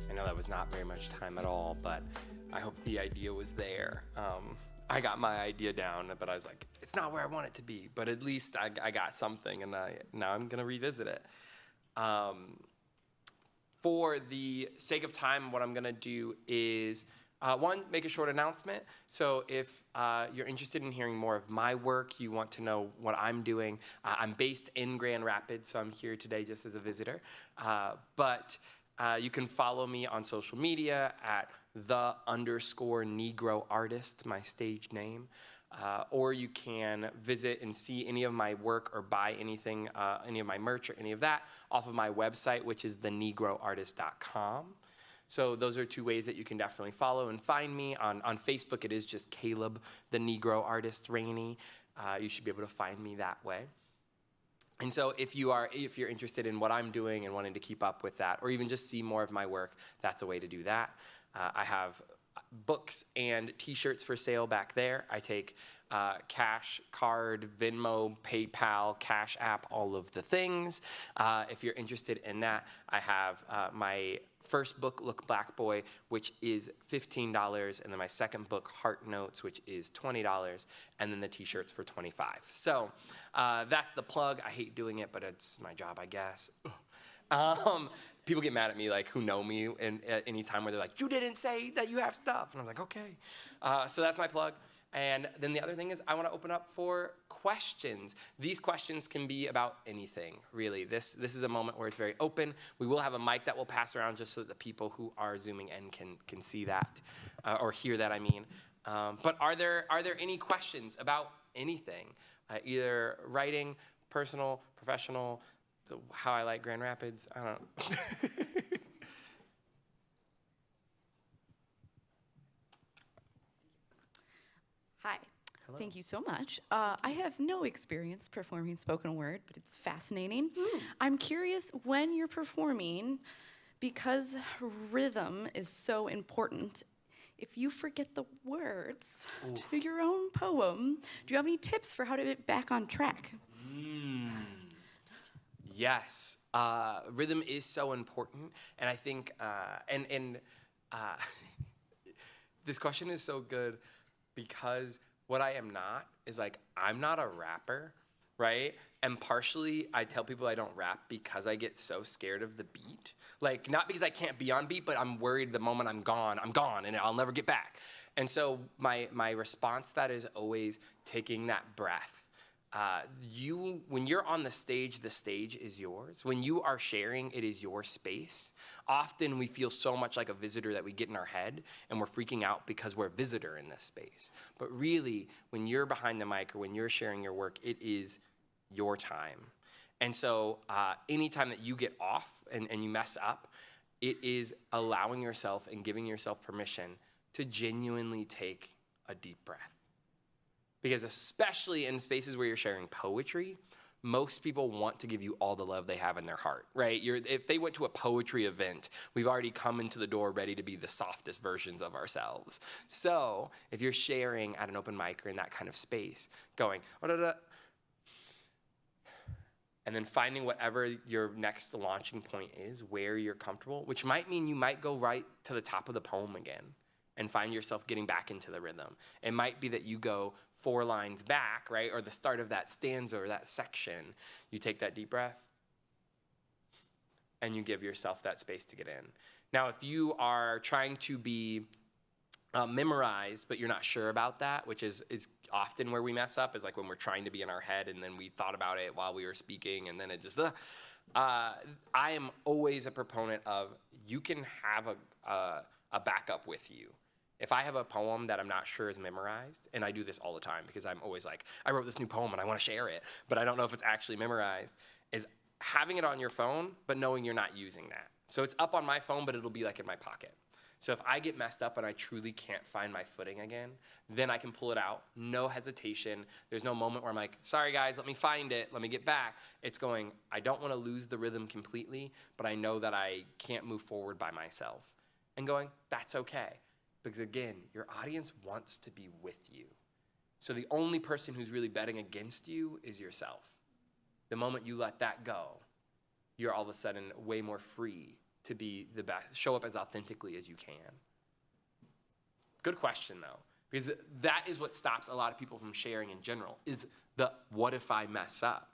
I know that was not very much time at all, but I hope the idea was there. I got my idea down, but I was like, it's not where I want it to be, but at least I got something, and now I'm gonna revisit it. For the sake of time, what I'm gonna do is, one, make a short announcement. So if you're interested in hearing more of my work, you want to know what I'm doing, I'm based in Grand Rapids, so I'm here today just as a visitor. But you can follow me on social media at _Negro Artist, my stage name. Or you can visit and see any of my work or buy anything, any of my merch or any of that off of my website, which is thenegroartist.com. So those are two ways that you can definitely follow and find me. On Facebook, it is just Caleb, the Negro Artist, Rainey. You should be able to find me that way. And so if you're interested in what I'm doing and wanting to keep up with that, or even just see more of my work, that's a way to do that. I have books and t-shirts for sale back there. I take cash, card, Venmo, PayPal, Cash App, all of the things. If you're interested in that, I have my first book, Look Black Boy, which is $15, and then my second book, Heart Notes, which is $20, and then the t-shirts for $25. So that's the plug. I hate doing it, but it's my job, I guess. People get mad at me, like, who know me at any time where they're like, you didn't say that you have stuff. And I'm like, okay. So that's my plug. And then the other thing is I want to open up for questions. These questions can be about anything, really. This is a moment where it's very open. We will have a mic that will pass around just so that the people who are zooming in can see that, or hear that, I mean. But are there any questions about anything? Either writing, personal, professional, how I like Grand Rapids, I don't know. Hi. Hello. Thank you so much. I have no experience performing spoken word, but it's fascinating. I'm curious, when you're performing, because rhythm is so important, if you forget the words to your own poem, do you have any tips for how to get back on track? Yes, rhythm is so important, and I think, this question is so good because what I am not is, like, I'm not a rapper, right? And partially I tell people I don't rap because I get so scared of the beat. Like, not because I can't be on beat, but I'm worried the moment I'm gone, and I'll never get back. And so my response to that is always taking that breath. When you're on the stage is yours. When you are sharing, it is your space. Often we feel so much like a visitor that we get in our head and we're freaking out because we're a visitor in this space. But really, when you're behind the mic or when you're sharing your work, it is your time. And so anytime that you get off and you mess up, it is allowing yourself and giving yourself permission to genuinely take a deep breath. Because especially in spaces where you're sharing poetry, most people want to give you all the love they have in their heart, right? If they went to a poetry event, we've already come into the door ready to be the softest versions of ourselves. So if you're sharing at an open mic or in that kind of space, going, and then finding whatever your next launching point is, where you're comfortable, which might mean you might go right to the top of the poem again and find yourself getting back into the rhythm. It might be that you go 4 lines back, right? Or the start of that stanza or that section. You take that deep breath and you give yourself that space to get in. Now, if you are trying to be memorized, but you're not sure about that, which is often where we mess up, is like when we're trying to be in our head and then we thought about it while we were speaking and then it just, I am always a proponent of, you can have a backup with you. If I have a poem that I'm not sure is memorized, and I do this all the time because I'm always like, I wrote this new poem and I want to share it, but I don't know if it's actually memorized, is having it on your phone, but knowing you're not using that. So it's up on my phone, but it'll be like in my pocket. So if I get messed up and I truly can't find my footing again, then I can pull it out, no hesitation. There's no moment where I'm like, sorry guys, let me find it, let me get back. It's going, I don't want to lose the rhythm completely, but I know that I can't move forward by myself. And going, that's okay. Because again, your audience wants to be with you. So the only person who's really betting against you is yourself. The moment you let that go, you're all of a sudden way more free to be the best, show up as authentically as you can? Good question, though, because that is what stops a lot of people from sharing in general, is the what if I mess up?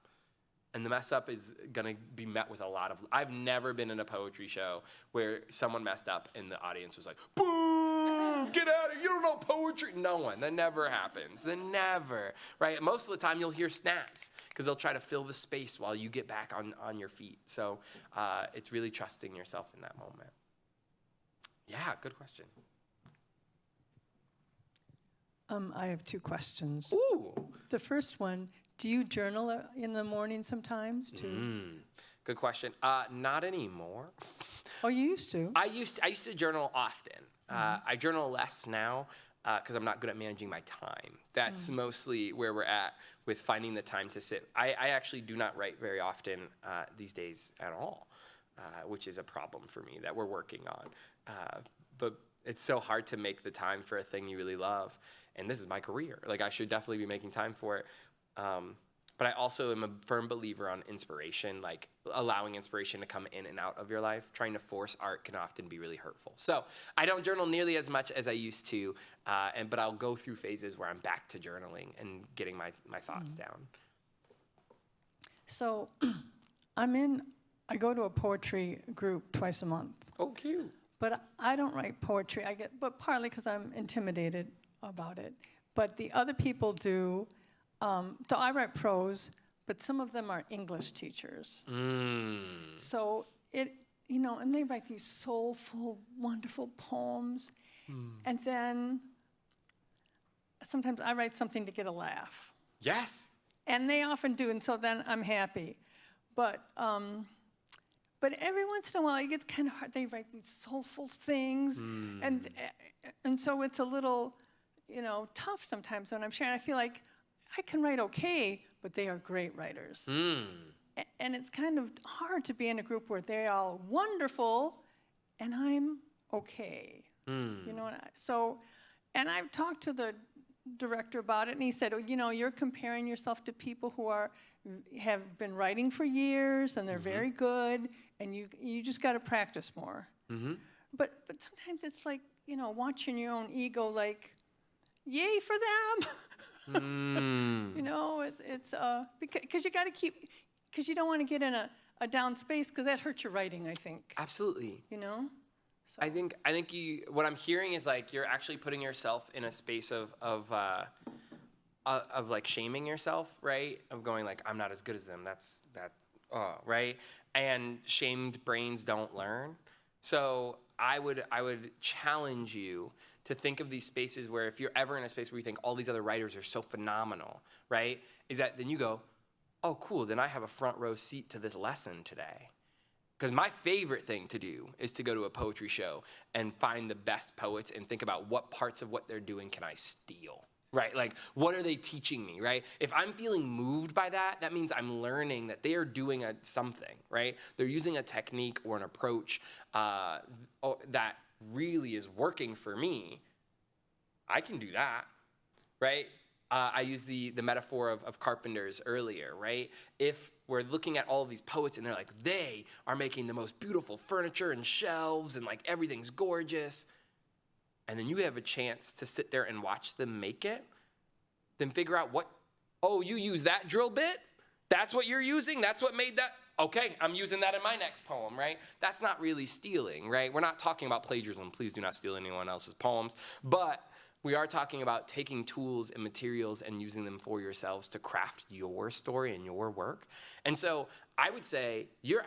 And the mess up is going to be met with a lot of, I've never been in a poetry show where someone messed up and the audience was like, boo, get out of here, you don't know poetry. No one, that never happens, that never, right? Most of the time you'll hear snaps because they'll try to fill the space while you get back on your feet. So it's really trusting yourself in that moment. Yeah, good question. I have 2 questions. Ooh. The first one, do you journal in the morning sometimes too? Good question. Not anymore. Oh, you used to? I used to journal often. I journal less now because I'm not good at managing my time. That's mostly where we're at with finding the time to sit. I actually do not write very often these days at all, which is a problem for me that we're working on. But it's so hard to make the time for a thing you really love. And this is my career. Like, I should definitely be making time for it. But I also am a firm believer on inspiration, like allowing inspiration to come in and out of your life. Trying to force art can often be really hurtful. So I don't journal nearly as much as I used to, but I'll go through phases where I'm back to journaling and getting my thoughts down. So I go to a poetry group twice a month. Oh, cute. But I don't write poetry. But partly because I'm intimidated about it. But the other people do. So I write prose, but some of them are English teachers. So and they write these soulful, wonderful poems. And then sometimes I write something to get a laugh. Yes. And they often do, and so then I'm happy. But every once in a while, it gets kind of hard. They write these soulful things, and so it's a little, tough sometimes when I'm sharing. I feel like I can write okay, but they are great writers. And it's kind of hard to be in a group where they're all wonderful, and I'm okay. And I've talked to the director about it, and he said, you're comparing yourself to people who have been writing for years, and they're very good, and you just got to practice more. But sometimes it's like, watching your own ego, like, yay for them. It's because you got to because you don't want to get in a down space, because that hurts your writing, I think. Absolutely. So. I think what I'm hearing is like you're actually putting yourself in a space of like shaming yourself, right? Of going like, I'm not as good as them. Right? And shamed brains don't learn. So I would challenge you to think of these spaces where, if you're ever in a space where you think all these other writers are so phenomenal, right? Is that then you go, oh, cool, then I have a front row seat to this lesson today. Because my favorite thing to do is to go to a poetry show and find the best poets and think about what parts of what they're doing can I steal, right? Like, what are they teaching me, right? If I'm feeling moved by that, that means I'm learning that they are doing something, right? They're using a technique or an approach that really is working for me. I can do that, right? I used the metaphor of carpenters earlier, right? If we're looking at all of these poets and they're like, they are making the most beautiful furniture and shelves and like everything's gorgeous, and then you have a chance to sit there and watch them make it, then figure out you use that drill bit? That's what you're using? That's what made that? Okay, I'm using that in my next poem, right? That's not really stealing, right? We're not talking about plagiarism. Please do not steal anyone else's poems. But we are talking about taking tools and materials and using them for yourselves to craft your story and your work. And so I would say there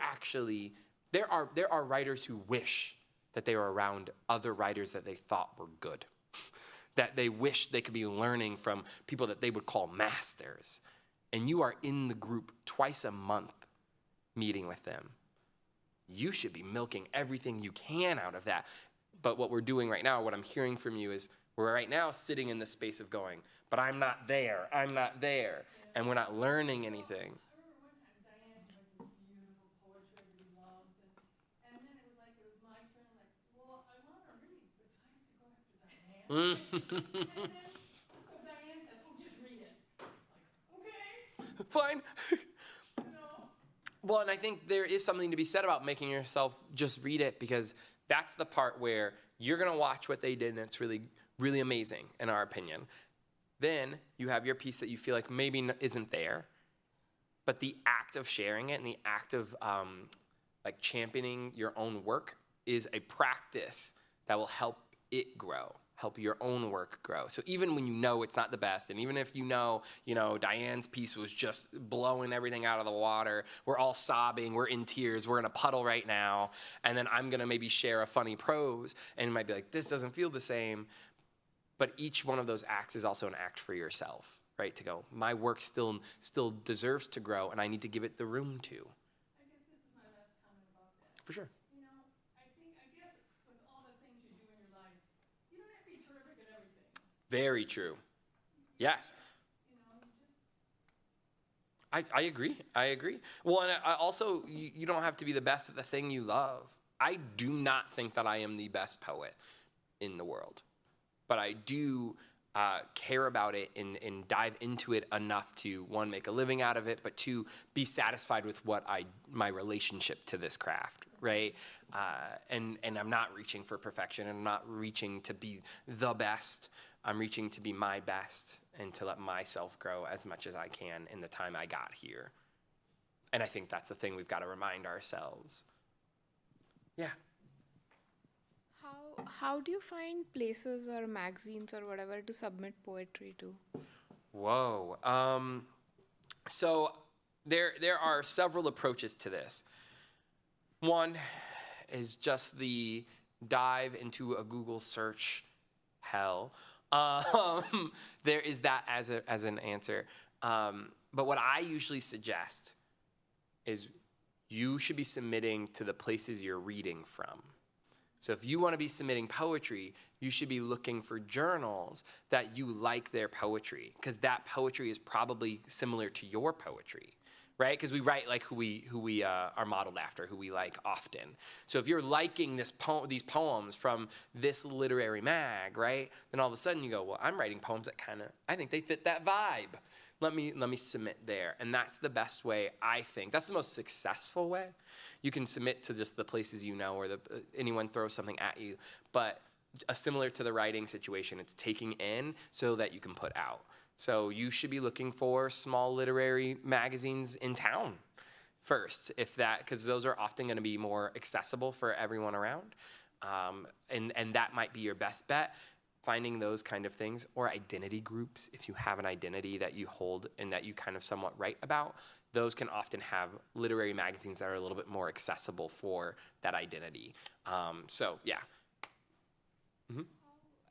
are writers who wish that they were around other writers that they thought were good, that they wish they could be learning from people that they would call masters. And you are in the group twice a month meeting with them. You should be milking everything you can out of that. But what we're doing right now, what I'm hearing from you is, we're right now sitting in the space of going, but I'm not there, and we're not learning anything. I remember one time Diane had this beautiful poetry everybody loves, and then it was my turn, like, well, I want to read, but do I have to go after Diane? And then, so Diane says, oh, just read it. Like, okay. Fine. Well, and I think there is something to be said about making yourself just read it, because that's the part where you're going to watch what they did and it's really, really amazing in our opinion. Then you have your piece that you feel like maybe isn't there, but the act of sharing it and the act of like championing your own work is a practice that will help it grow, help your own work grow. So even when you know it's not the best, and even if you know, Diane's piece was just blowing everything out of the water, we're all sobbing, we're in tears, we're in a puddle right now, and then I'm gonna maybe share a funny prose, and you might be like, this doesn't feel the same, but each one of those acts is also an act for yourself, right? To go, my work still deserves to grow, and I need to give it the room to. I guess this is my last comment about that. For sure. I guess with all the things you do in your life, you don't have to be terrific at everything. Very true. Yes. I agree. Well, and I also, you don't have to be the best at the thing you love. I do not think that I am the best poet in the world, but I do care about it and dive into it enough to, one, make a living out of it, but two, be satisfied with my relationship to this craft, right? And I'm not reaching for perfection, and I'm not reaching to be the best. I'm reaching to be my best and to let myself grow as much as I can in the time I got here. And I think that's the thing we've got to remind ourselves. Yeah. How do you find places or magazines or whatever to submit poetry to? Whoa. So there are several approaches to this. One is just the dive into a Google search hell. There is that as an answer. But what I usually suggest is you should be submitting to the places you're reading from. So if you want to be submitting poetry, you should be looking for journals that you like their poetry, because that poetry is probably similar to your poetry, right? Because we write like who we are modeled after, who we like often. So if you're liking these poems from this literary mag, right? Then all of a sudden you go, well, I'm writing poems that I think they fit that vibe. Let me submit there. And that's the best way, I think. That's the most successful way. You can submit to just the places you know, or anyone throws something at you. But similar to the writing situation, it's taking in so that you can put out. So you should be looking for small literary magazines in town first, because those are often going to be more accessible for everyone around. And that might be your best bet. Finding those kind of things, or identity groups, if you have an identity that you hold and that you kind of somewhat write about, those can often have literary magazines that are a little bit more accessible for that identity. So, yeah. Mm-hmm.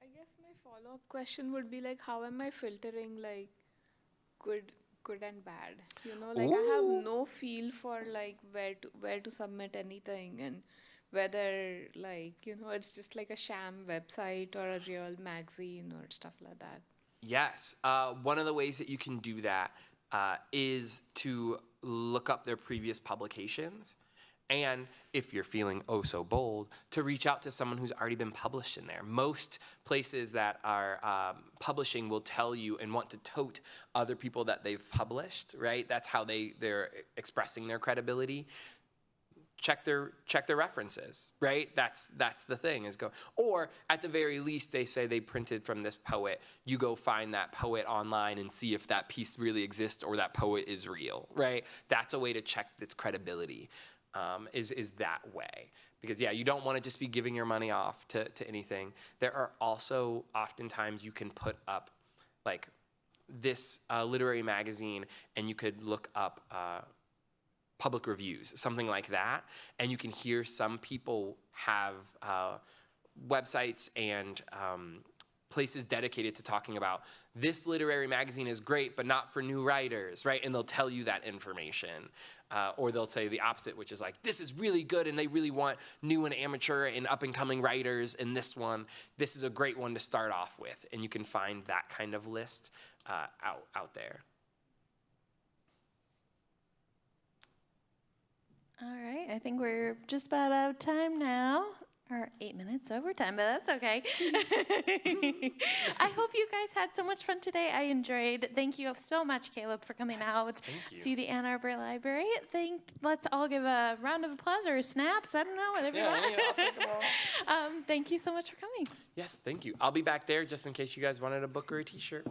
I guess my follow-up question would be like, how am I filtering like good and bad? I have no feel for like where to submit anything, and whether it's just like a sham website or a real magazine or stuff like that. Yes. One of the ways that you can do that is to look up their previous publications. And if you're feeling oh so bold, to reach out to someone who's already been published in there. Most places that are publishing will tell you and want to tote other people that they've published, right? That's how they're expressing their credibility. Check their references, right? That's the thing, or at the very least, they say they printed from this poet. You go find that poet online and see if that piece really exists or that poet is real, right? That's a way to check its credibility, is that way. Because yeah, you don't want to just be giving your money off to anything. There are also oftentimes you can put up like this literary magazine, and you could look up public reviews, something like that, and you can hear some people have websites and places dedicated to talking about this literary magazine is great, but not for new writers, right? And they'll tell you that information. Or they'll say the opposite, which is like, this is really good, and they really want new and amateur and up-and-coming writers, and this is a great one to start off with. And you can find that kind of list out there. All right, I think we're just about out of time now. Or 8 minutes overtime, but that's okay. I hope you guys had so much fun today. I enjoyed. Thank you so much, Caleb, for coming out thank you. to the Ann Arbor Library. Let's all give a round of applause or snaps. I don't know, whatever you want. I'll take them all. Thank you so much for coming. Yes, thank you. I'll be back there just in case you guys wanted a book or a t-shirt.